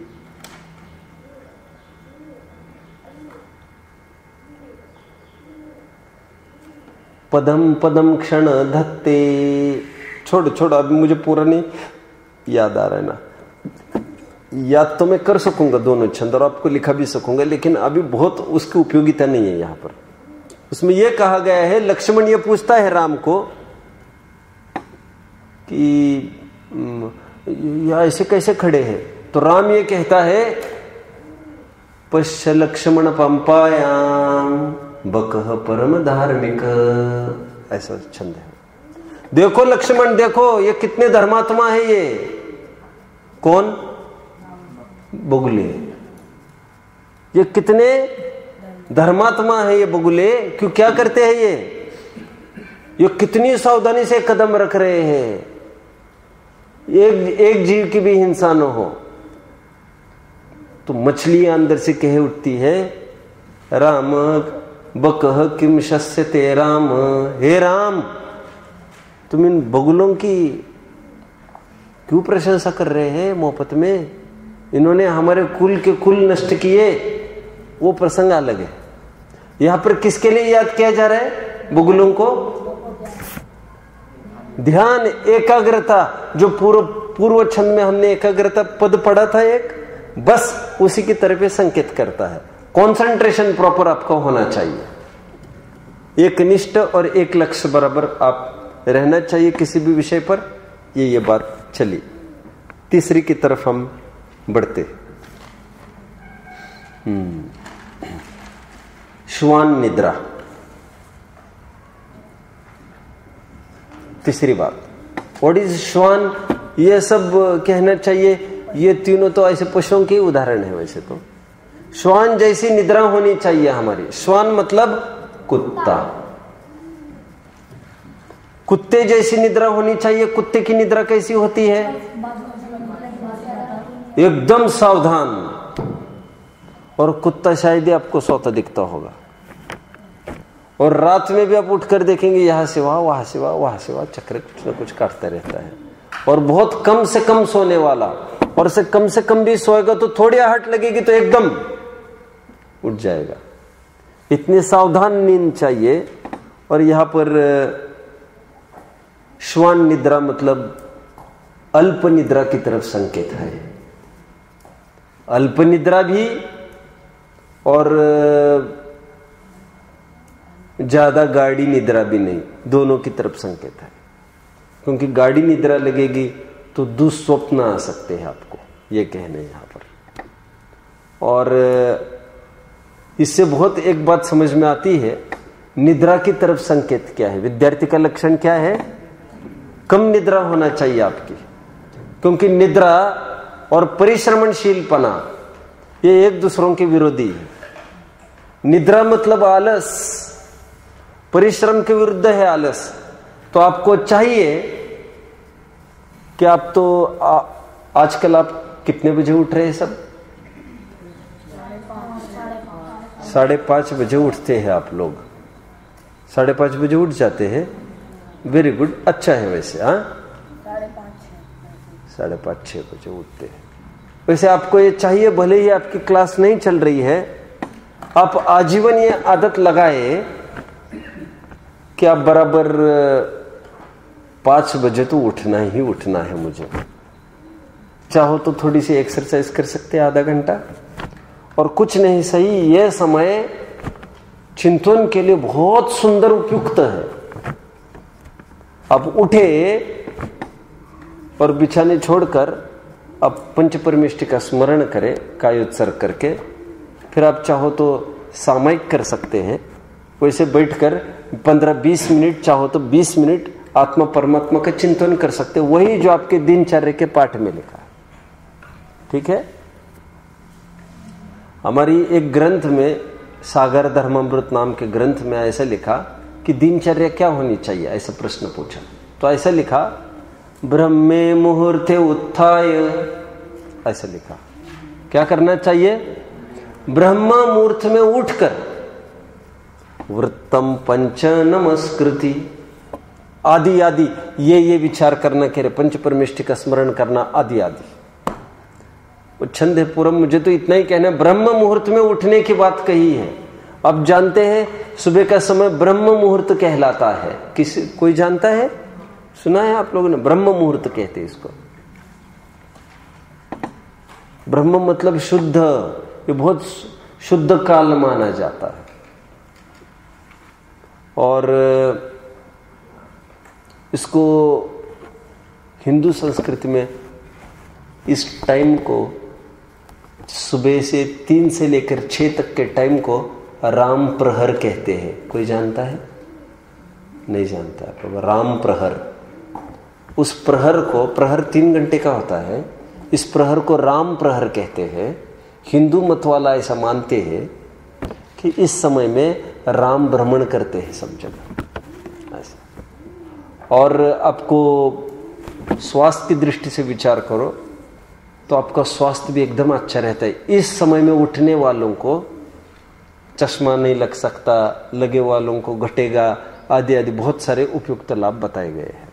पदम पदम क्षण धत्ते। छोड़ अभी मुझे पूरा नहीं याद आ रहा है ना। याद तो मैं कर सकूंगा दोनों छंद और आपको लिखा भी सकूंगा, लेकिन अभी बहुत उसकी उपयोगिता नहीं है। यहां पर उसमें यह कहा गया है, लक्ष्मण ये पूछता है राम को कि या ऐसे कैसे खड़े हैं, तो राम ये कहता है, पश्य लक्ष्मण पंपायाम बकह परम धार्मिक। ऐसा छंद है। देखो लक्ष्मण, देखो ये कितने धर्मात्मा है। ये कौन? बगुले। ये कितने धर्मात्मा है ये बगुले। क्यों, क्या करते हैं ये कितनी सावधानी से कदम रख रहे हैं, एक जीव की भी हिंसा न हो। तो मछली अंदर से कह उठती है, राम बकह किम शस्यते राम। हे राम, तुम इन बगुलों की क्यों प्रशंसा कर रहे हैं मोहब्बत में? इन्होंने हमारे कुल के कुल नष्ट किए। वो प्रसंग अलग है। यहां पर किसके लिए याद किया जा रहा है? बगुलों को। ध्यान, एकाग्रता, जो पूर्व छंद में हमने एकाग्रता पद पढ़ा था एक, बस उसी की तरफ ये संकेत करता है। कंसंट्रेशन प्रॉपर आपका होना चाहिए, एक निष्ठ और एक लक्ष्य बराबर आप रहना चाहिए किसी भी विषय पर। ये बात चली। तीसरी की तरफ हम बढ़ते। श्वान निद्रा, तीसरी बात। व्हाट इज श्वान? ये सब कहना चाहिए, ये तीनों तो ऐसे पशुओं के उदाहरण है। वैसे तो श्वान जैसी निद्रा होनी चाहिए हमारी। श्वान मतलब कुत्ता, कुत्ते जैसी निद्रा होनी चाहिए। कुत्ते की निद्रा कैसी होती है? एकदम सावधान। और कुत्ता शायद ही आपको सोता दिखता होगा, और रात में भी आप उठकर देखेंगे यहां से वहां, वहां से वहां, वहां से वहां चक्कर कुछ न कुछ काटता रहता है। और बहुत कम से कम सोने वाला, और से कम भी सोएगा तो थोड़ी आहट लगेगी तो एकदम उठ जाएगा। इतनी सावधान नींद चाहिए। और यहां पर श्वान निद्रा मतलब अल्प निद्रा की तरफ संकेत है। अल्प निद्रा भी और ज्यादा गाढ़ी निद्रा भी नहीं, दोनों की तरफ संकेत है। क्योंकि गाढ़ी निद्रा लगेगी तो दुस्वप्न आ सकते हैं आपको, ये कहने यहां पर। और इससे बहुत एक बात समझ में आती है, निद्रा की तरफ संकेत क्या है। विद्यार्थी का लक्षण क्या है? कम निद्रा होना चाहिए आपकी, क्योंकि निद्रा और परिश्रमणशीलपना ये एक दूसरों के विरोधी है। निद्रा मतलब आलस, परिश्रम के विरुद्ध है आलस। तो आपको चाहिए कि आप तो आजकल आप कितने बजे उठ रहे हैं? सब 5:30 बजे उठते हैं आप लोग। 5:30 बजे उठ जाते हैं, वेरी गुड, अच्छा है वैसे। 5:30-6 बजे उठते हैं। वैसे आपको ये चाहिए, भले ही आपकी क्लास नहीं चल रही है, आप आजीवन ये आदत लगाए कि आप बराबर 5 बजे तो उठना ही उठना है मुझे। चाहो तो थोड़ी सी एक्सरसाइज कर सकते हैं आधा घंटा, और कुछ नहीं सही, यह समय चिंतन के लिए बहुत सुंदर उपयुक्त है। आप उठे और बिछाने छोड़कर आप पंच परमेष्टि का स्मरण करें कायोत्सर्ग करके। फिर आप चाहो तो सामयिक कर सकते हैं, वैसे बैठकर 15-20 मिनट, चाहो तो 20 मिनट आत्मा परमात्मा का चिंतन कर सकते हैं, वही जो आपके दिनचर्या के पाठ में लिखा है। ठीक है। हमारी एक ग्रंथ में, सागर धर्मामृत नाम के ग्रंथ में ऐसा लिखा कि दिनचर्या क्या होनी चाहिए, ऐसा प्रश्न पूछा। तो ऐसा लिखा, ब्रह्मे मुहूर्ते उत्थाय, ऐसा लिखा। क्या करना चाहिए? ब्रह्म मुहूर्त में उठकर वृत्तम पंच नमस्कृति आदि आदि ये विचार करना, कह रहे पंच परमेष्टि का स्मरण करना आदि आदि। वो छंद है पूरम। मुझे तो इतना ही कहना है, ब्रह्म मुहूर्त में उठने की बात कही है। अब जानते हैं सुबह का समय ब्रह्म मुहूर्त कहलाता है। कोई जानता है? सुना है आप लोगों ने? ब्रह्म मुहूर्त कहते हैं इसको। ब्रह्म मतलब शुद्ध, ये बहुत शुद्ध काल माना जाता है। और इसको हिंदू संस्कृति में इस टाइम को, सुबह से 3 से लेकर 6 तक के टाइम को राम प्रहर कहते हैं। कोई जानता है? नहीं जानता है। राम प्रहर, उस प्रहर को, प्रहर 3 घंटे का होता है, इस प्रहर को राम प्रहर कहते हैं। हिंदू मत वाला ऐसा मानते हैं कि इस समय में राम भ्रमण करते हैं सब जगह ऐसा। और आपको स्वास्थ्य की दृष्टि से विचार करो तो आपका स्वास्थ्य भी एकदम अच्छा रहता है। इस समय में उठने वालों को चश्मा नहीं लग सकता, लगे वालों को घटेगा, आदि आदि बहुत सारे उपयुक्त लाभ बताए गए हैं।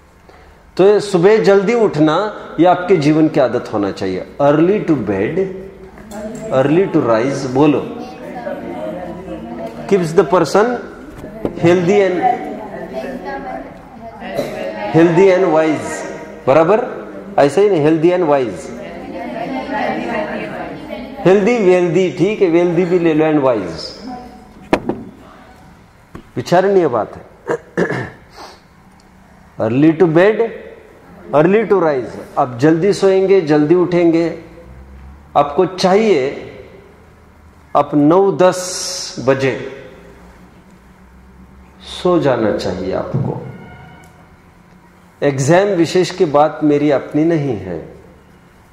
तो ये सुबह जल्दी उठना, ये आपके जीवन की आदत होना चाहिए। Early to bed, early to rise, बोलो, keeps the person healthy and healthy and wise, बराबर ऐसे ही नहीं, healthy and wise, healthy wealthy, ठीक है, वेल्दी भी ले लो एंड वाइज, विचारणीय बात है। Early to bed early to rise, आप जल्दी सोएंगे जल्दी उठेंगे, आपको चाहिए आप 9-10 बजे सो जाना चाहिए आपको। एग्जाम विशेष की बात मेरी अपनी नहीं है,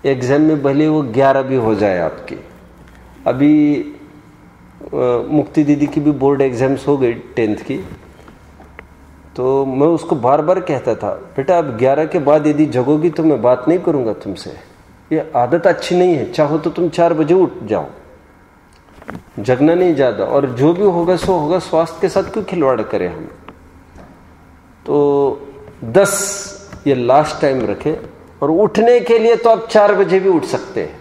एग्जाम में भले वो 11 भी हो जाए आपकी। अभी मुक्ति दीदी की भी बोर्ड एग्जाम्स हो गई 10th की, तो मैं उसको बार बार कहता था, बेटा अब 11 के बाद यदि जगोगी तो मैं बात नहीं करूंगा तुमसे, ये आदत अच्छी नहीं है, चाहो तो तुम 4 बजे उठ जाओ, जगना नहीं ज्यादा, और जो भी होगा सो होगा, स्वास्थ्य के साथ क्यों खिलवाड़ करें हम। तो 10 ये लास्ट टाइम रखे, और उठने के लिए तो आप 4 बजे भी उठ सकते हैं।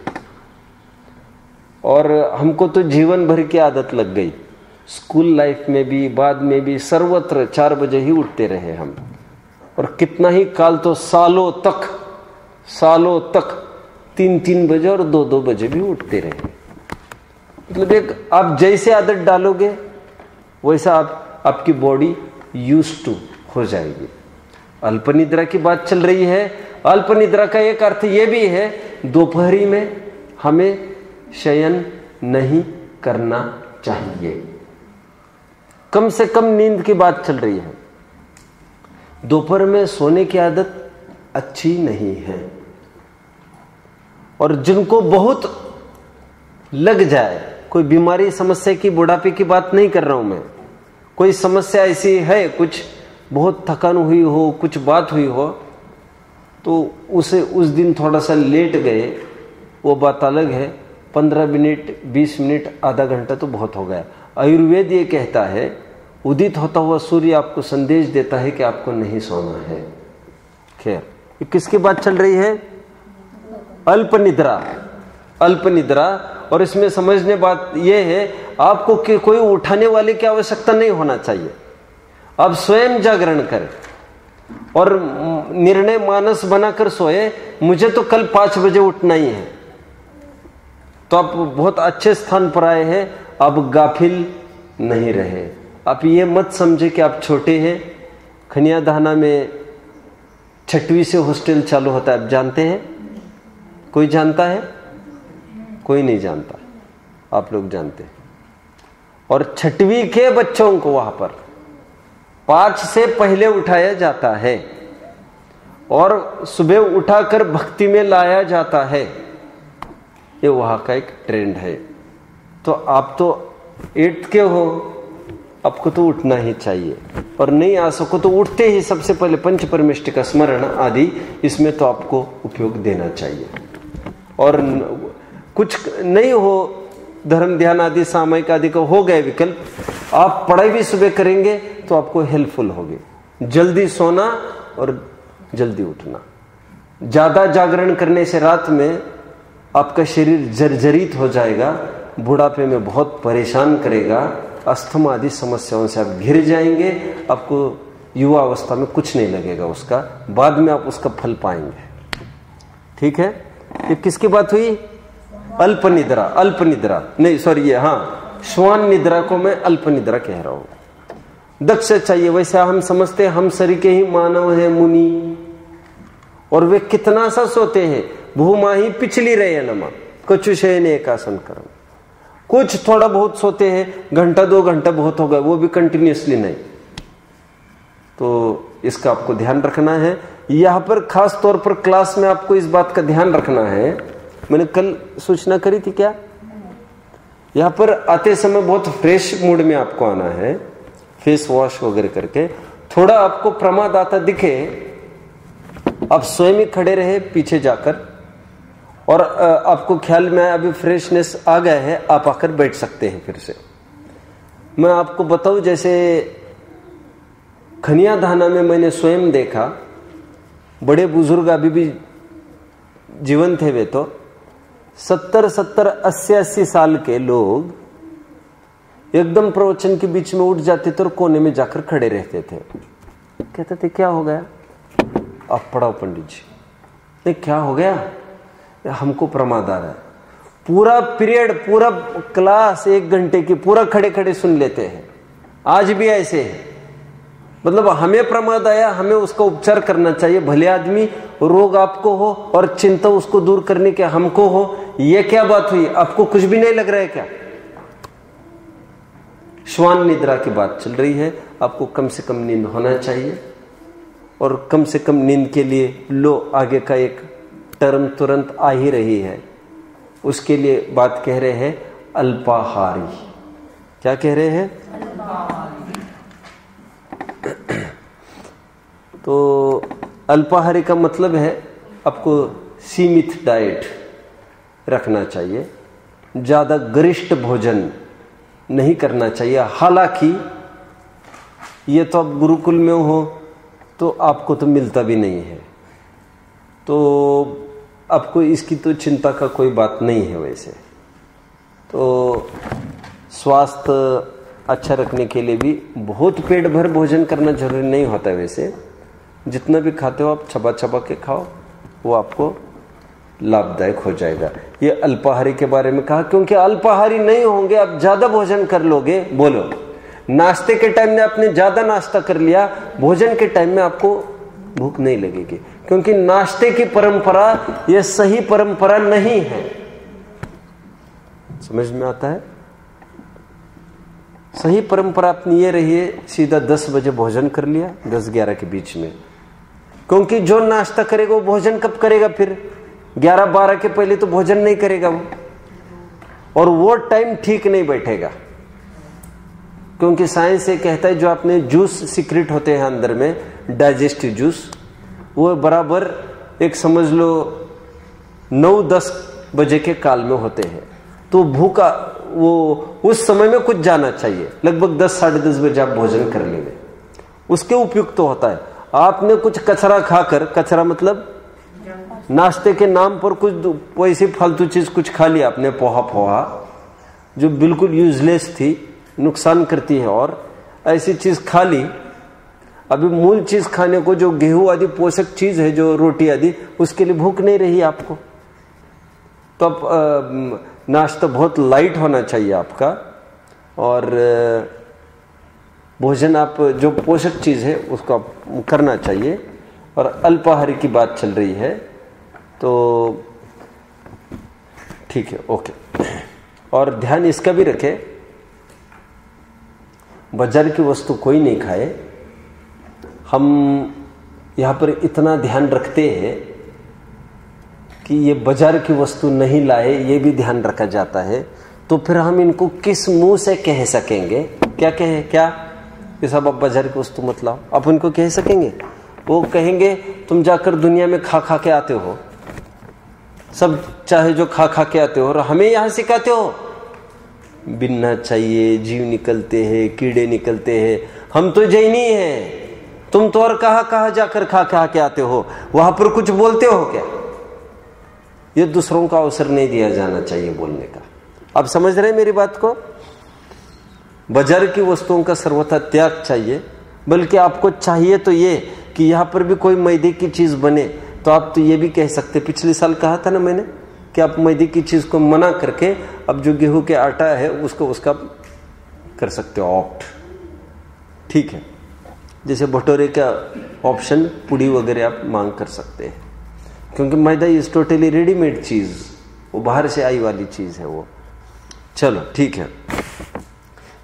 और हमको तो जीवन भर की आदत लग गई, स्कूल लाइफ में भी बाद में भी सर्वत्र 4 बजे ही उठते रहे हम, और कितना ही काल तो सालों तक 3-3 बजे और 2-2 बजे भी उठते रहे। मतलब एक आप जैसे आदत डालोगे वैसा आपकी बॉडी यूज्ड टू हो जाएगी। अल्प निद्रा की बात चल रही है। अल्प निद्रा का एक अर्थ यह भी है, दोपहरी में हमें शयन नहीं करना चाहिए, कम से कम नींद की बात चल रही है। दोपहर में सोने की आदत अच्छी नहीं है, और जिनको बहुत लग जाए, कोई बीमारी समस्या की, बुढ़ापे की बात नहीं कर रहा हूं मैं, कोई समस्या ऐसी है, कुछ बहुत थकान हुई हो, कुछ बात हुई हो, तो उसे उस दिन थोड़ा सा लेट गए, वो बात अलग है। 15 मिनट 20 मिनट आधा घंटा तो बहुत हो गया। आयुर्वेद ये कहता है, उदित होता हुआ सूर्य आपको संदेश देता है कि आपको नहीं सोना है। खैर, किसकी बात चल रही है? अल्प निद्रा, अल्प निद्रा। और इसमें समझने बात यह है, आपको कोई उठाने वाले की आवश्यकता नहीं होना चाहिए। आप स्वयं जागरण करें और निर्णय मानस बनाकर सोए, मुझे तो कल 5 बजे उठना ही है, तो आप बहुत अच्छे स्थान पर आए हैं। आप गाफिल नहीं रहे। आप ये मत समझे कि आप छोटे हैं। खनियाधाना में 6वीं से हॉस्टल चालू होता है, आप जानते हैं? कोई जानता है? कोई नहीं जानता, आप लोग जानते हैं। और 6वीं के बच्चों को वहां पर 5 से पहले उठाया जाता है और सुबह उठाकर भक्ति में लाया जाता है। ये वहां का एक ट्रेंड है। तो आप तो 8th के हो, आपको तो उठना ही चाहिए, और नहीं आ सको तो उठते ही सबसे पहले पंच परमेष्टि का स्मरण आदि, इसमें तो आपको उपयोग देना चाहिए। और कुछ नहीं हो, धर्म ध्यान आदि सामयिक आदि का हो गए विकल्प, आप पढ़ाई भी सुबह करेंगे तो आपको हेल्पफुल होगी। जल्दी सोना और जल्दी उठना। ज्यादा जागरण करने से रात में आपका शरीर जर्जरित हो जाएगा, बुढ़ापे में बहुत परेशान करेगा, अस्थमा आदि समस्याओं से आप घिर जाएंगे। आपको युवा अवस्था में कुछ नहीं लगेगा उसका, बाद में आप उसका फल पाएंगे। ठीक है? ये किसकी बात हुई? अल्प निद्रा। अल्प निद्रा नहीं, सॉरी, ये हाँ, श्वान निद्रा को मैं अल्प निद्रा कह रहा हूं। दक्ष चाहिए। वैसे हम समझते हैं हम शरीर के ही मानव है मुनि, और वे कितना सा सोते हैं। भूमा ही पिछली रहे नमा कछु शयन एकासन कर्म। कुछ थोड़ा बहुत सोते हैं, घंटा 2 घंटा बहुत हो गया, वो भी कंटिन्यूसली नहीं। तो इसका आपको ध्यान रखना है। यहां पर खास तौर पर क्लास में आपको इस बात का ध्यान रखना है। मैंने कल सूचना करी थी क्या? यहां पर आते समय बहुत फ्रेश मूड में आपको आना है, फेस वॉश वगैरह करके। थोड़ा आपको प्रमाद आता दिखे, आप स्वयं ही खड़े रहे पीछे जाकर, और आपको ख्याल में अभी फ्रेशनेस आ गया है, आप आकर बैठ सकते हैं फिर से। मैं आपको बताऊं, जैसे खनियाधाना में मैंने स्वयं देखा, बड़े बुजुर्ग अभी भी जीवन थे, वे तो 70-70, 80-80 साल के लोग एकदम प्रवचन के बीच में उठ जाते थे और कोने में जाकर खड़े रहते थे। कहते थे क्या हो गया? आप पढ़ाओ पंडित जी। नहीं, क्या हो गया? हमको प्रमाद आ रहा है। पूरा पीरियड, पूरा क्लास 1 घंटे की पूरा खड़े खड़े सुन लेते हैं। आज भी ऐसे है। मतलब हमें प्रमाद आया, हमें उसका उपचार करना चाहिए। भले आदमी रोग आपको हो और चिंता उसको दूर करने के हमको हो, ये क्या बात हुई? आपको कुछ भी नहीं लग रहा है क्या? श्वान निद्रा की बात चल रही है। आपको कम से कम नींद होना चाहिए, और कम से कम नींद के लिए लो आगे का एक टर्म तुरंत आ ही रही है। उसके लिए बात कह रहे हैं अल्पाहारी। क्या कह रहे हैं? तो अल्पाहारी का मतलब है आपको सीमित डाइट रखना चाहिए, ज्यादा गरिष्ठ भोजन नहीं करना चाहिए। हालांकि ये तो आप गुरुकुल में हो तो आपको तो मिलता भी नहीं है, तो आपको इसकी तो चिंता का कोई बात नहीं है। वैसे तो स्वास्थ्य अच्छा रखने के लिए भी बहुत पेट भर भोजन करना जरूरी नहीं होता। वैसे जितना भी खाते हो आप चबा चबा के खाओ, वो आपको लाभदायक हो जाएगा। ये अल्पाहारी के बारे में कहा, क्योंकि अल्पाहारी नहीं होंगे, आप ज्यादा भोजन कर लोगे। बोलो, नाश्ते के टाइम में आपने ज्यादा नाश्ता कर लिया, भोजन के टाइम में आपको भूख नहीं लगेगी, क्योंकि नाश्ते की परंपरा ये सही परंपरा नहीं है। समझ में आता है? सही परंपरा अपनी ये रही है, सीधा 10 बजे भोजन कर लिया, 10-11 के बीच में। क्योंकि जो नाश्ता करेगा वो भोजन कब करेगा? फिर 11-12 के पहले तो भोजन नहीं करेगा वो, और वो टाइम ठीक नहीं बैठेगा। क्योंकि साइंस ये कहता है जो आपने जूस सीक्रेट होते हैं अंदर में, डाइजेस्टिव जूस, वो बराबर एक समझ लो 9-10 बजे के काल में होते हैं। तो भूखा वो उस समय में कुछ जाना चाहिए, लगभग 10-10:30 बजे आप भोजन कर लेंगे, उसके उपयुक्त तो होता है। आपने कुछ कचरा खाकर, कचरा मतलब नाश्ते के नाम पर कुछ वैसी फालतू चीज कुछ खा लिया आपने, पोहा जो बिल्कुल यूजलेस थी, नुकसान करती है, और ऐसी चीज खा ली। अभी मूल चीज खाने को, जो गेहूं आदि पोषक चीज है, जो रोटी आदि, उसके लिए भूख नहीं रही आपको, तो अब नाश्ता बहुत लाइट होना चाहिए आपका, और भोजन आप जो पोषक चीज है उसको आप करना चाहिए। और अल्पाहारी की बात चल रही है, तो ठीक है, ओके। और ध्यान इसका भी रखें, बाजार की वस्तु कोई नहीं खाए। हम यहाँ पर इतना ध्यान रखते हैं कि ये बाजार की वस्तु नहीं लाए, ये भी ध्यान रखा जाता है। तो फिर हम इनको किस मुंह से कह सकेंगे? क्या कहें? क्या ये सब आप बाजार की वस्तु मत लाओ, आप उनको कह सकेंगे? वो कहेंगे तुम जाकर दुनिया में खा खा के आते हो, सब चाहे जो खा खा के आते हो, और हमें यहाँ सिखाते हो बिनना चाहिए, जीव निकलते हैं, कीड़े निकलते हैं, हम तो जैनी हैं, तुम तो और कहाँ जाकर खा खा के आते हो, वहां पर कुछ बोलते हो क्या? ये दूसरों का अवसर नहीं दिया जाना चाहिए बोलने का। आप समझ रहे हैं मेरी बात को? बाजार की वस्तुओं का सर्वथा त्याग चाहिए। बल्कि आपको चाहिए तो ये कि यहाँ पर भी कोई मैदे की चीज बने, तो आप तो ये भी कह सकते, पिछले साल कहा था ना मैंने, कि आप मैदे की चीज को मना करके अब जो गेहूं के आटा है उसको उसका कर सकते हो ऑप्ट। ठीक है, जैसे भटोरे का ऑप्शन पुड़ी वगैरह आप मांग कर सकते हैं, क्योंकि मैदा इज टोटली रेडीमेड चीज, वो बाहर से आई वाली चीज है वो। चलो ठीक है,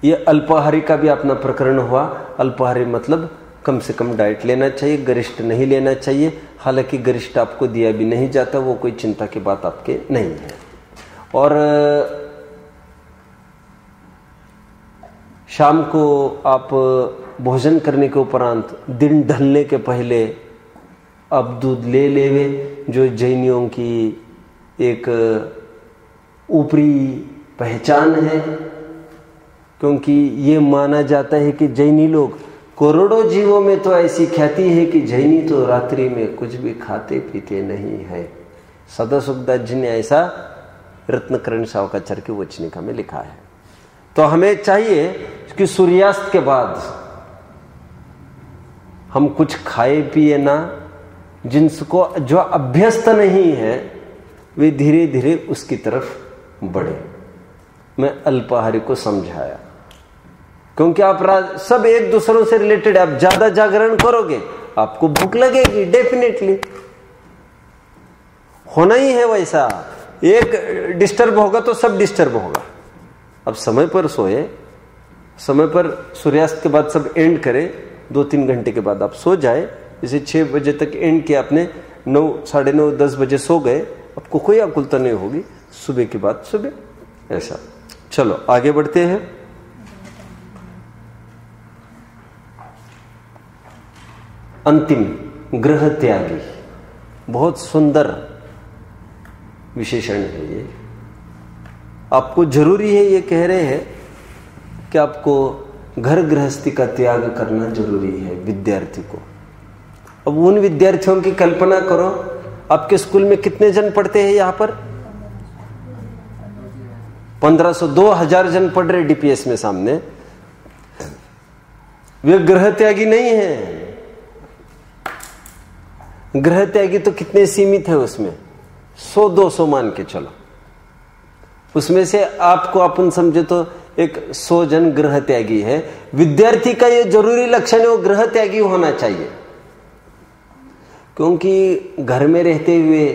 ये अल्पाहारी का भी अपना प्रकरण हुआ। अल्पाहारी मतलब कम से कम डाइट लेना चाहिए, गरिष्ठ नहीं लेना चाहिए। हालांकि गरिष्ठ आपको दिया भी नहीं जाता, वो कोई चिंता की बात आपके नहीं है। और शाम को आप भोजन करने के उपरांत दिन ढलने के पहले अब दूध ले लेवे, जो जैनियों की एक ऊपरी पहचान है। क्योंकि ये माना जाता है कि जैनी लोग, करोड़ों जीवों में तो ऐसी ख्याति है कि जैनी तो रात्रि में कुछ भी खाते पीते नहीं है। सदा सुखदास जी ने ऐसा रत्नकरण सावकाचार्य की वचनिका में लिखा है। तो हमें चाहिए कि सूर्यास्त के बाद हम कुछ खाए पिए ना, जिनको जो अभ्यस्त नहीं है वे धीरे धीरे उसकी तरफ बढ़े। मैं अल्पाहारी को समझाया, क्योंकि आप सब एक दूसरों से रिलेटेड, आप ज्यादा जागरण करोगे आपको भूख लगेगी, डेफिनेटली होना ही है वैसा। एक डिस्टर्ब होगा तो सब डिस्टर्ब होगा। अब समय पर सोए, समय पर सूर्यास्त के बाद सब एंड करें, 2-3 घंटे के बाद आप सो जाए। जैसे 6 बजे तक एंड किया आपने, 9, 9:30, 10 बजे सो गए, आपको कोई आकुलता नहीं होगी। सुबह के बाद सुबह, ऐसा। चलो आगे बढ़ते हैं। अंतिम, ग्रह त्यागी, बहुत सुंदर विशेषण है ये। आपको जरूरी है, ये कह रहे हैं कि आपको घर गृहस्थी का त्याग करना जरूरी है विद्यार्थी को। अब उन विद्यार्थियों की कल्पना करो, आपके स्कूल में कितने जन पढ़ते हैं? यहां पर 1500, 2000 जन पढ़ रहे डीपीएस में सामने। वे ग्रह त्यागी नहीं है। ग्रह त्यागी तो कितने सीमित है उसमें, 100-200 मान के चलो। उसमें से आपको अपन समझे तो एक 100 जन ग्रह त्यागी है। विद्यार्थी का ये जरूरी लक्षण है, वो ग्रह त्यागी होना चाहिए। क्योंकि घर में रहते हुए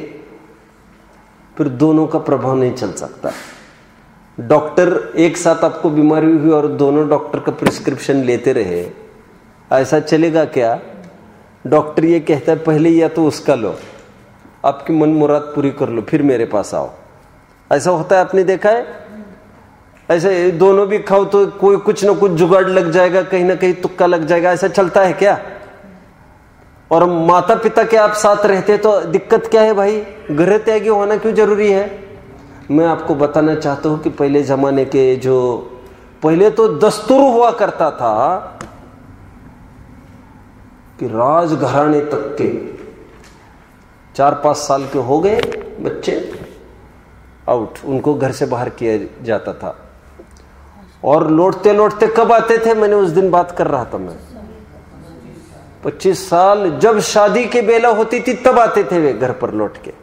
फिर दोनों का प्रभाव नहीं चल सकता। डॉक्टर एक साथ आपको बीमारी हुई और दोनों डॉक्टर का प्रिस्क्रिप्शन लेते रहे, ऐसा चलेगा क्या? डॉक्टर ये कहता है पहले या तो उसका लो, आपकी मन मुराद पूरी कर लो, फिर मेरे पास आओ। ऐसा होता है, आपने देखा है? ऐसे दोनों भी खाओ तो कोई कुछ ना कुछ जुगाड़ लग जाएगा, कहीं ना कहीं तुक्का लग जाएगा। ऐसा चलता है क्या? और माता पिता के आप साथ रहते तो दिक्कत क्या है भाई? गृह त्यागी होना क्यों जरूरी है? मैं आपको बताना चाहता हूं कि पहले जमाने के जो पहले तो दस्तूर हुआ करता था कि राजघराने तक के 4-5 साल के हो गए बच्चे आउट, उनको घर से बाहर किया जाता था। और लौटते लौटते कब आते थे? मैंने उस दिन बात कर रहा था, मैं 25 साल जब शादी के बेला होती थी तब आते थे वे घर पर लौट के।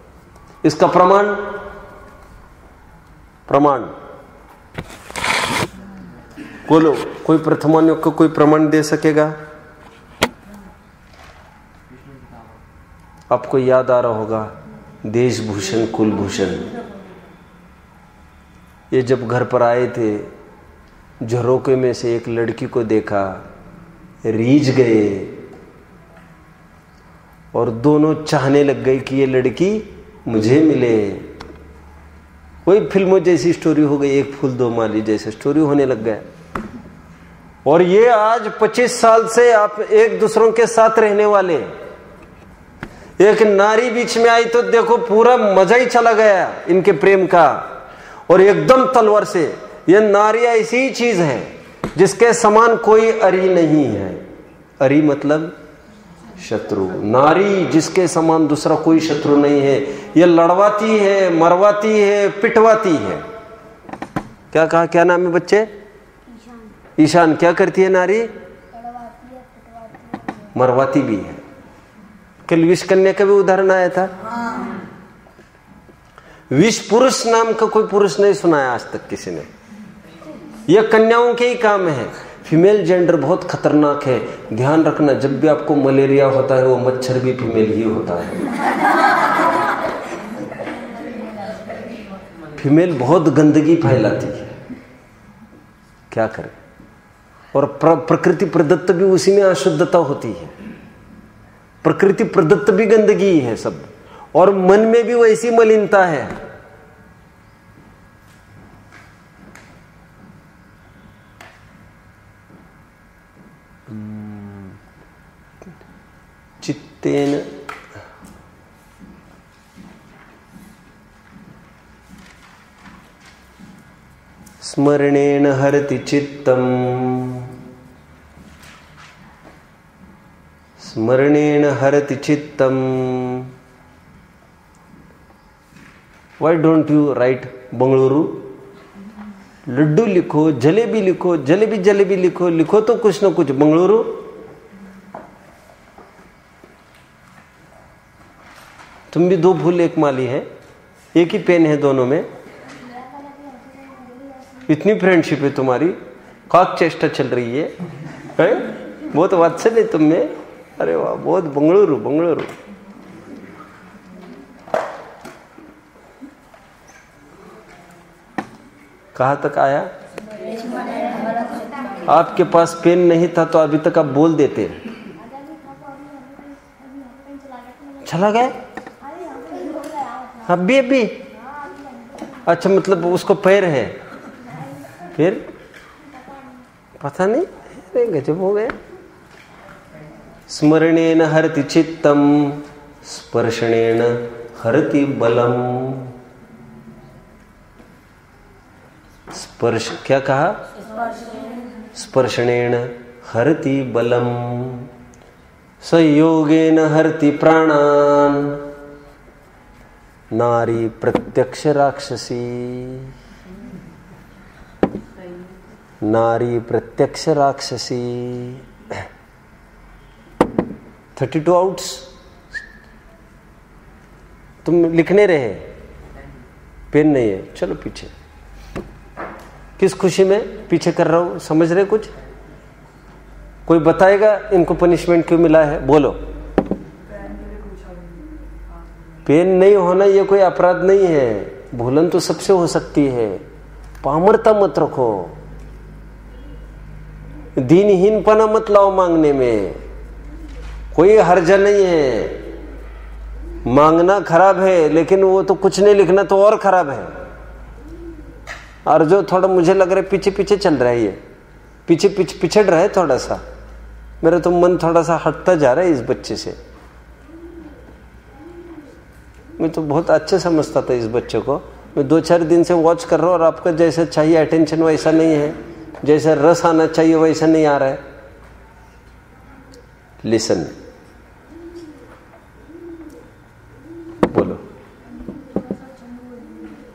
इसका प्रमाण बोलो, कोई प्रथमान्यों को कोई प्रमाण दे सकेगा? आपको याद आ रहा होगा देशभूषण कुलभूषण, ये जब घर पर आए थे, झरोके में से एक लड़की को देखा, रीझ गए और दोनों चाहने लग गए कि ये लड़की मुझे मिले। कोई फिल्मों जैसी स्टोरी हो गई, एक फूल दो माली जैसे स्टोरी होने लग गया। और ये आज 25 साल से आप एक दूसरों के साथ रहने वाले। एक नारी बीच में आई तो देखो पूरा मजा ही चला गया इनके प्रेम का, और एकदम तलवार से। ये नारी ऐसी चीज है जिसके समान कोई अरी नहीं है। अरी मतलब शत्रु। नारी जिसके समान दूसरा कोई शत्रु नहीं है। ये लड़वाती है, मरवाती है, पिटवाती है। क्या कहा? क्या नाम है बच्चे? ईशान। क्या करती है नारी? मरवाती भी है। कल विष कन्या का भी उदाहरण आया था। विष पुरुष नाम का कोई पुरुष नहीं सुनाया आज तक किसी ने। यह कन्याओं के ही काम है। फीमेल जेंडर बहुत खतरनाक है, ध्यान रखना। जब भी आपको मलेरिया होता है वो मच्छर भी फीमेल ही होता है। फीमेल बहुत गंदगी फैलाती है, क्या करें। और प्रकृति प्रदत्त भी उसी में अशुद्धता होती है। प्रकृति प्रदत्त भी गंदगी है सब, और मन में भी वैसी मलिनता है। चित्तेन स्मरणेन हरति चित्तम, स्मरणेन हरति चित्तम। Why don't you write Bengaluru? Laddu लिखो, जलेबी लिखो, जलेबी जलेबी लिखो, लिखो तो कुछ ना कुछ बंगलुरु। तुम भी दो फूल एक माली है, एक ही पेन है दोनों में। इतनी फ्रेंडशिप है तुम्हारी, काक चेष्टा चल रही है, बहुत वात्सल्य तुम में। अरे वाह, बहुत बंगलुरु बंगलुरु। कहाँ तक आया? आपके पास पेन नहीं था तो अभी तक आप बोल देते। चला गया अभी? अच्छा, मतलब उसको पैर है, फिर पता नहीं। अरे गजब हो गया। स्मरणेन हरति चित्तम स्पर्शनेन हरति बलम। स्पर्श क्या कहा? स्पर्शनेन हरति बलम संयोगेन हरति प्राणान नारी प्रत्यक्ष राक्षसी। नारी प्रत्यक्ष राक्षसी। 32 आउट्स तुम लिखने रहे, पेन नहीं है। चलो पीछे, किस खुशी में पीछे कर रहा हूं, समझ रहे कुछ? कोई बताएगा इनको पनिशमेंट क्यों मिला है? बोलो। पेन नहीं होना ये कोई अपराध नहीं है, भूलन तो सबसे हो सकती है। पामरता मत रखो, दीनहीनपना मत लाओ मांगने में, कोई हर्ज नहीं है। मांगना खराब है, लेकिन वो तो कुछ नहीं लिखना तो और खराब है। और जो थोड़ा मुझे लग रहा है पीछे पीछे चल रहा है, ये पीछे पीछे पिछड़ रहा है थोड़ा सा, मेरा तो मन थोड़ा सा हटता जा रहा है इस बच्चे से। मैं तो बहुत अच्छे समझता था इस बच्चे को, मैं 2-4 दिन से वॉच कर रहा हूँ, और आपका जैसे चाहिए अटेंशन वैसा नहीं है, जैसे रस आना चाहिए वैसा नहीं आ रहा है। लिसन, बोलो।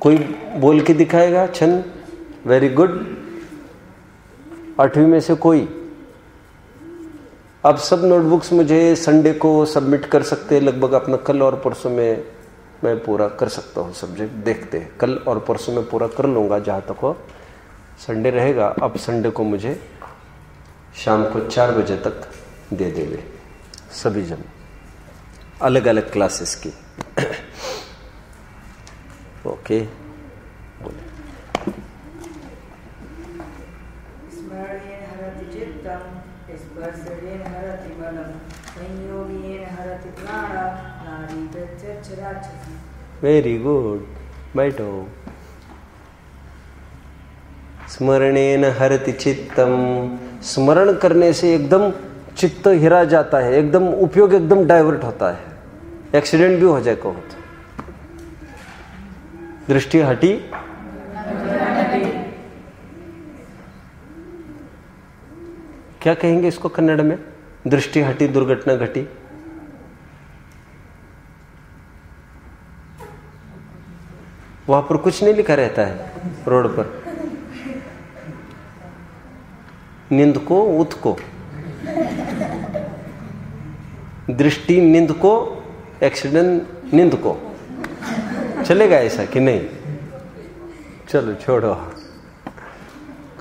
कोई बोल के दिखाएगा? छंद, वेरी गुड। 8वीं में से कोई? अब सब नोटबुक्स मुझे संडे को सबमिट कर सकते हैं लगभग, अपना कल और परसों में मैं पूरा कर सकता हूँ सब्जेक्ट। देखते हैं, कल और परसों में पूरा कर लूँगा जहाँ तक हो। संडे रहेगा, अब संडे को मुझे शाम को 4 बजे तक दे देंगे सभी जन, अलग अलग क्लासेस की। ओके, बोले। स्मरणेन हरति चित्तम स्पर्शनेन हरति बलम संयोगेन हरति प्राणान नारी प्रत्यक्ष राक्षसी। वेरी गुड, बैठो। स्मरणेन हरति चित्तम, स्मरण करने से एकदम चित्त हिरा जाता है, एकदम उपयोग एकदम डाइवर्ट होता है, एक्सीडेंट भी हो जाए को तो। दृष्टि हटी, क्या कहेंगे इसको कन्नड़ में? दृष्टि हटी, दुर्घटना घटी। वहां पर कुछ नहीं लिखा रहता है रोड पर, नींद को उत को, दृष्टि नींद को, एक्सीडेंट नींद को। चलेगा ऐसा कि नहीं? चलो छोड़ो।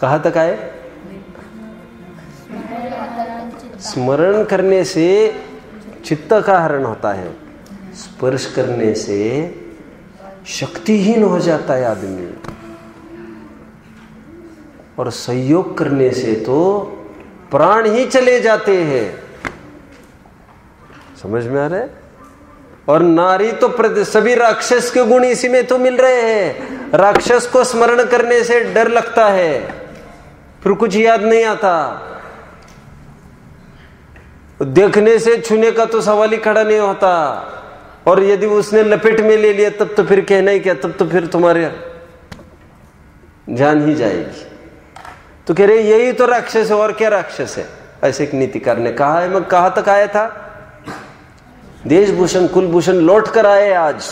कहाँ तक आए? स्मरण करने से चित्त का हरण होता है, स्पर्श करने से शक्तिहीन हो जाता है आदमी, और संयोग करने से तो प्राण ही चले जाते हैं। समझ में आ रहा है? और नारी तो सभी राक्षस के गुण इसी में तो मिल रहे हैं। राक्षस को स्मरण करने से डर लगता है, फिर कुछ याद नहीं आता। देखने से छूने का तो सवाल ही खड़ा नहीं होता, और यदि उसने लपेट में ले लिया तब तो फिर कहना ही क्या, तब तो फिर तुम्हारे जान ही जाएगी। तो कह रहे यही तो राक्षस है, और क्या राक्षस है? ऐसे एक नीतिकार ने कहा है। मैं कहां तक आया था? देशभूषण कुलभूषण लौट कर आए आज,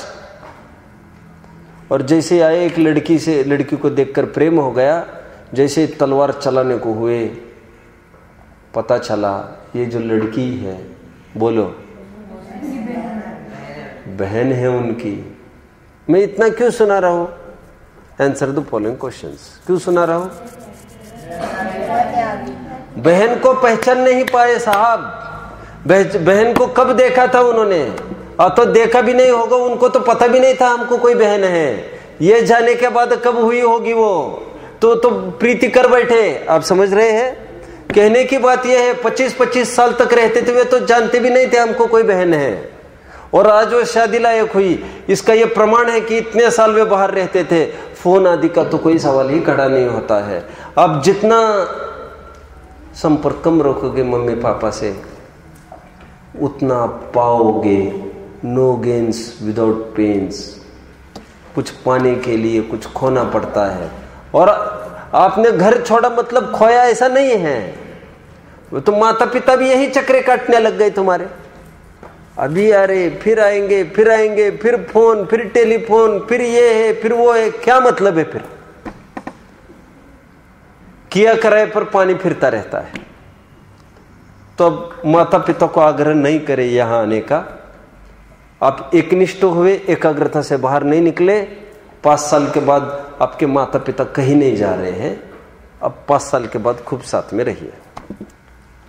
और जैसे आए एक लड़की को देखकर प्रेम हो गया, जैसे तलवार चलाने को हुए पता चला ये जो लड़की है, बोलो, बहन है उनकी। मैं इतना क्यों सुना रहा हूं? Answer the following questions. क्यों सुना रहा हूं? बहन को पहचान नहीं पाए साहब। बहन को कब देखा था उन्होंने? और तो देखा भी नहीं होगा, उनको तो पता भी नहीं था हमको कोई बहन है। ये जाने के बाद कब हुई होगी वो तो प्रीति कर बैठे। आप समझ रहे हैं? कहने की बात यह है 25-25 साल तक रहते थे वे, तो जानते भी नहीं थे हमको कोई बहन है। और आज वो शादी लायक हुई, इसका ये प्रमाण है कि इतने साल वे बाहर रहते थे। फोन आदि का तो कोई सवाल ही खड़ा नहीं होता है। अब जितना संपर्क कम रखोगे मम्मी पापा से, उतना पाओगे। No gains without pains. कुछ पाने के लिए कुछ खोना पड़ता है। और आपने घर छोड़ा मतलब खोया, ऐसा नहीं है। वो तो माता पिता भी यही चक्रे काटने लग गए तुम्हारे। अभी आ रहे, फिर आएंगे, फिर आएंगे, फिर फोन, फिर टेलीफोन, फिर ये है, फिर वो है। क्या मतलब है फिर? किया कराए पर पानी फिरता रहता है। तो अब माता पिता को आग्रह नहीं करे यहां आने का। आप एकनिष्ठ हुए, एकाग्रता से बाहर नहीं निकले। 5 साल के बाद आपके माता पिता कहीं नहीं जा रहे हैं। अब 5 साल के बाद खूब साथ में रहिए।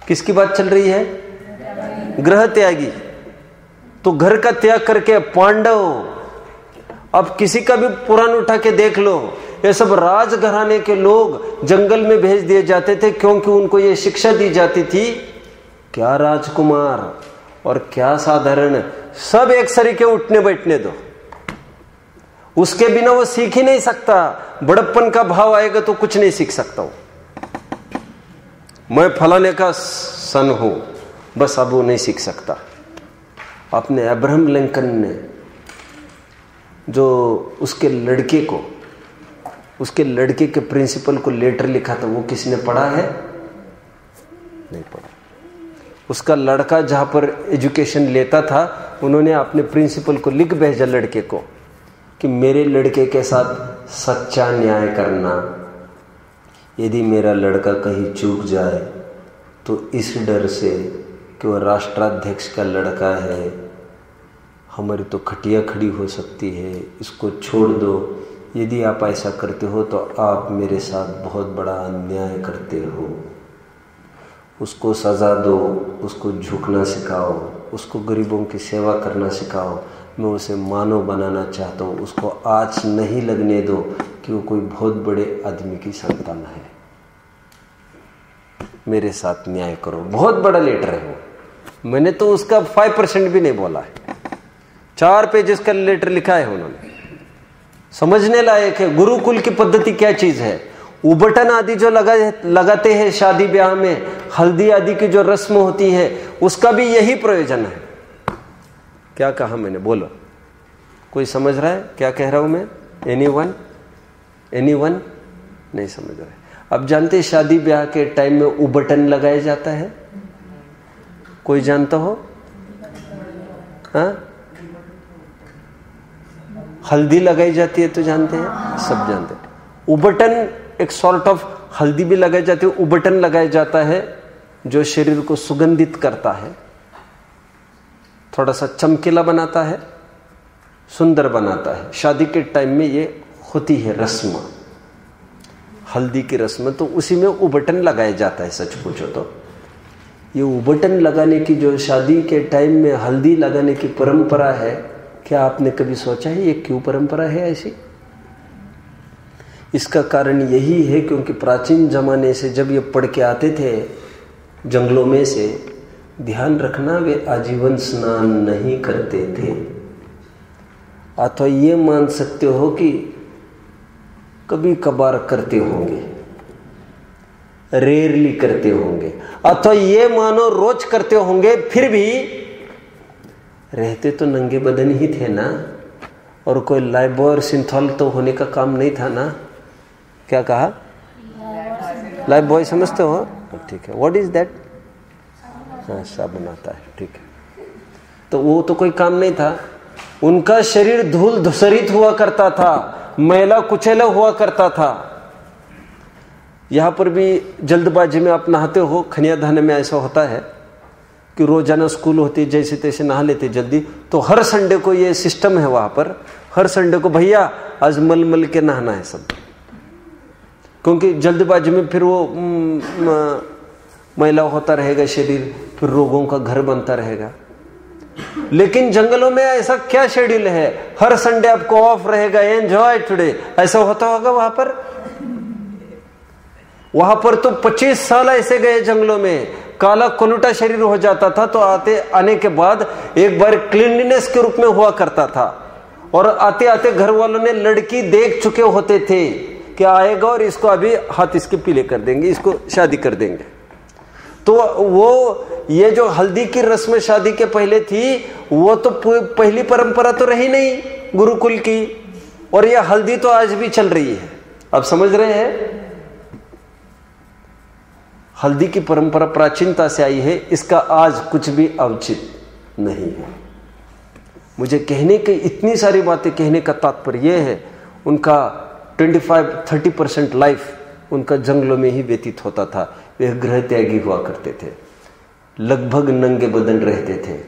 किसकी बात चल रही है? गृह त्यागी। तो घर का त्याग करके पांडव, अब किसी का भी पुराण उठा के देख लो, ये सब राजघराने के लोग जंगल में भेज दिए जाते थे, क्योंकि उनको ये शिक्षा दी जाती थी, क्या राजकुमार और क्या साधारण, सब एक सरीके उठने बैठने दो। उसके बिना वो सीख ही नहीं सकता। बड़प्पन का भाव आएगा तो कुछ नहीं सीख सकता वो। मैं फलाने का सन हूं, बस अब वो नहीं सीख सकता। आपने अब्राहम लिंकन ने जो उसके लड़के के प्रिंसिपल को लेटर लिखा था, वो किसने पढ़ा है? नहीं पढ़ा। उसका लड़का जहां पर एजुकेशन लेता था, उन्होंने अपने प्रिंसिपल को लिख भेजा लड़के को कि मेरे लड़के के साथ सच्चा न्याय करना। यदि मेरा लड़का कहीं चूक जाए तो इस डर से कि वह राष्ट्राध्यक्ष का लड़का है, हमारी तो खटिया खड़ी हो सकती है, इसको छोड़ दो। यदि आप ऐसा करते हो तो आप मेरे साथ बहुत बड़ा अन्याय करते हो। उसको सज़ा दो, उसको झुकना सिखाओ, उसको गरीबों की सेवा करना सिखाओ। मैं उसे मानव बनाना चाहता हूँ। उसको आँच नहीं लगने दो कि वो कोई बहुत बड़े आदमी की संतान है। मेरे साथ न्याय करो। बहुत बड़ा लेटर है वो। मैंने तो उसका 5% भी नहीं बोला है। 4 पेजेस का लेटर लिखा है उन्होंने। समझने लायक है गुरुकुल की पद्धति क्या चीज है। उबटन आदि जो लगाते हैं शादी ब्याह में, हल्दी आदि की जो रस्म होती है, उसका भी यही प्रयोजन है। क्या कहा मैंने? बोलो, कोई समझ रहा है क्या कह रहा हूं मैं? एनीवन नहीं समझ रहा है। अब जानते हैं शादी ब्याह के टाइम में उबटन लगाया जाता है? कोई जानता हो? हाँ, हल्दी लगाई जाती है तो जानते हैं, सब जानते हैं। उबटन एक सॉर्ट ऑफ हल्दी भी लगाई जाती है, उबटन लगाया जाता है जो शरीर को सुगंधित करता है, थोड़ा सा चमकीला बनाता है, सुंदर बनाता है। शादी के टाइम में ये होती है रस्म, हल्दी की रस्म। तो उसी में उबटन लगाया जाता है। सच पूछो तो ये उबटन लगाने की, जो शादी के टाइम में हल्दी लगाने की परंपरा है, क्या आपने कभी सोचा है ये क्यों परंपरा है ऐसी? इसका कारण यही है क्योंकि प्राचीन जमाने से जब ये पढ़ के आते थे जंगलों में से, ध्यान रखना वे आजीवन स्नान नहीं करते थे। अथवा ये मान सकते हो कि कभी कभार करते होंगे, रेयरली करते होंगे, अथवा ये मानो रोज करते होंगे। फिर भी रहते तो नंगे बदन ही थे ना, और कोई लाइबॉय सिंथॉल तो होने का काम नहीं था ना। क्या कहा? लाइबॉय समझते हो? ठीक है। What is that? हाँ, साबुन आता है। ठीक है। तो वो तो कोई काम नहीं था। उनका शरीर धूल धूसरित हुआ करता था, मैला कुचैला हुआ करता था। यहां पर भी जल्दबाजी में आप नहाते हो, खनिया धाने में ऐसा होता है, कि रोजाना स्कूल होती, जैसे तैसे नहा लेते जल्दी, तो हर संडे को ये सिस्टम है वहां पर, हर संडे को भैया आज मल मल के नहाना है सब, क्योंकि जल्दबाजी में फिर वो मैला होता रहेगा शरीर, फिर रोगों का घर बनता रहेगा। लेकिन जंगलों में ऐसा क्या शेड्यूल है, हर संडे आपको ऑफ रहेगा, एंजॉय टुडे, ऐसा होता होगा वहां पर? वहां पर तो 25 साल ऐसे गए जंगलों में, काला कोनुटा शरीर हो जाता था, तो आने के बाद एक बार क्लीनलीनेस के रूप में हुआ करता था, और आते आते घर वालों ने लड़की देख चुके होते थे कि आएगा और इसको अभी हाथ इसके पीले कर देंगे, इसको शादी कर देंगे। तो वो ये जो हल्दी की रस्म शादी के पहले थी, वो तो पहली परंपरा तो रही नहीं गुरुकुल की, और ये हल्दी तो आज भी चल रही है। अब समझ रहे हैं, हल्दी की परंपरा प्राचीनता से आई है, इसका आज कुछ भी औचित नहीं है। मुझे कहने के इतनी सारी बातें कहने का तात्पर्य यह है, उनका 25-30% लाइफ उनका जंगलों में ही व्यतीत होता था। वे गृह त्यागी हुआ करते थे, लगभग नंगे बदन रहते थे,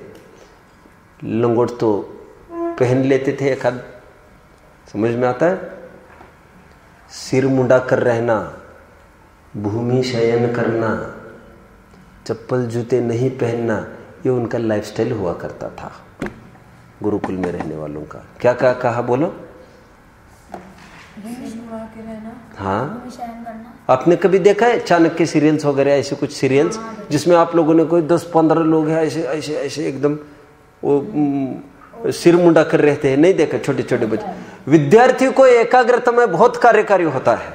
लंगोट तो पहन लेते थे एक आध, समझ में आता है? सिर मुंडा कर रहना, भूमि शयन करना, चप्पल जूते नहीं पहनना, ये उनका लाइफस्टाइल हुआ करता था गुरुकुल में रहने वालों का। क्या क्या कहा बोलो? हाँ, आपने कभी देखा है चाणक्य सीरियल्स वगैरह, ऐसे कुछ सीरियल्स जिसमें आप लोगों ने कोई 10-15 लोग हैं ऐसे ऐसे ऐसे एकदम वो सिर मुंडा कर रहते हैं? नहीं देखा? छोटे छोटे बच्चे। विद्यार्थी को एकाग्रता में बहुत कार्यकारी होता है,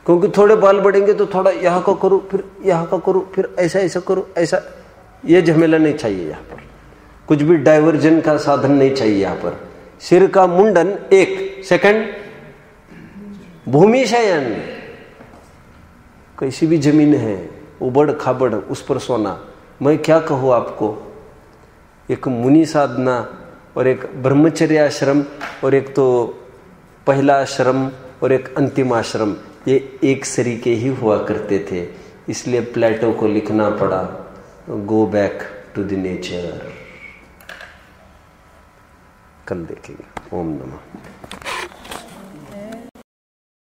क्योंकि थोड़े बाल बढ़ेंगे तो थोड़ा यहाँ का करो, फिर यहाँ का करो, फिर ऐसा ऐसा करो, ऐसा, ये झमेला नहीं चाहिए यहाँ पर, कुछ भी डाइवर्जन का साधन नहीं चाहिए यहाँ पर। सिर का मुंडन 1 सेकंड, भूमि शयन, कैसी भी जमीन है उबड़ खाबड़, उस पर सोना। मैं क्या कहूँ आपको, एक मुनि साधना और एक ब्रह्मचर्य आश्रम और एक तो पहला आश्रम और एक अंतिम आश्रम, ये एक सरीके ही हुआ करते थे। इसलिए प्लेटो को लिखना पड़ा, go back to the nature. कल देखेंगे। ओम नमः।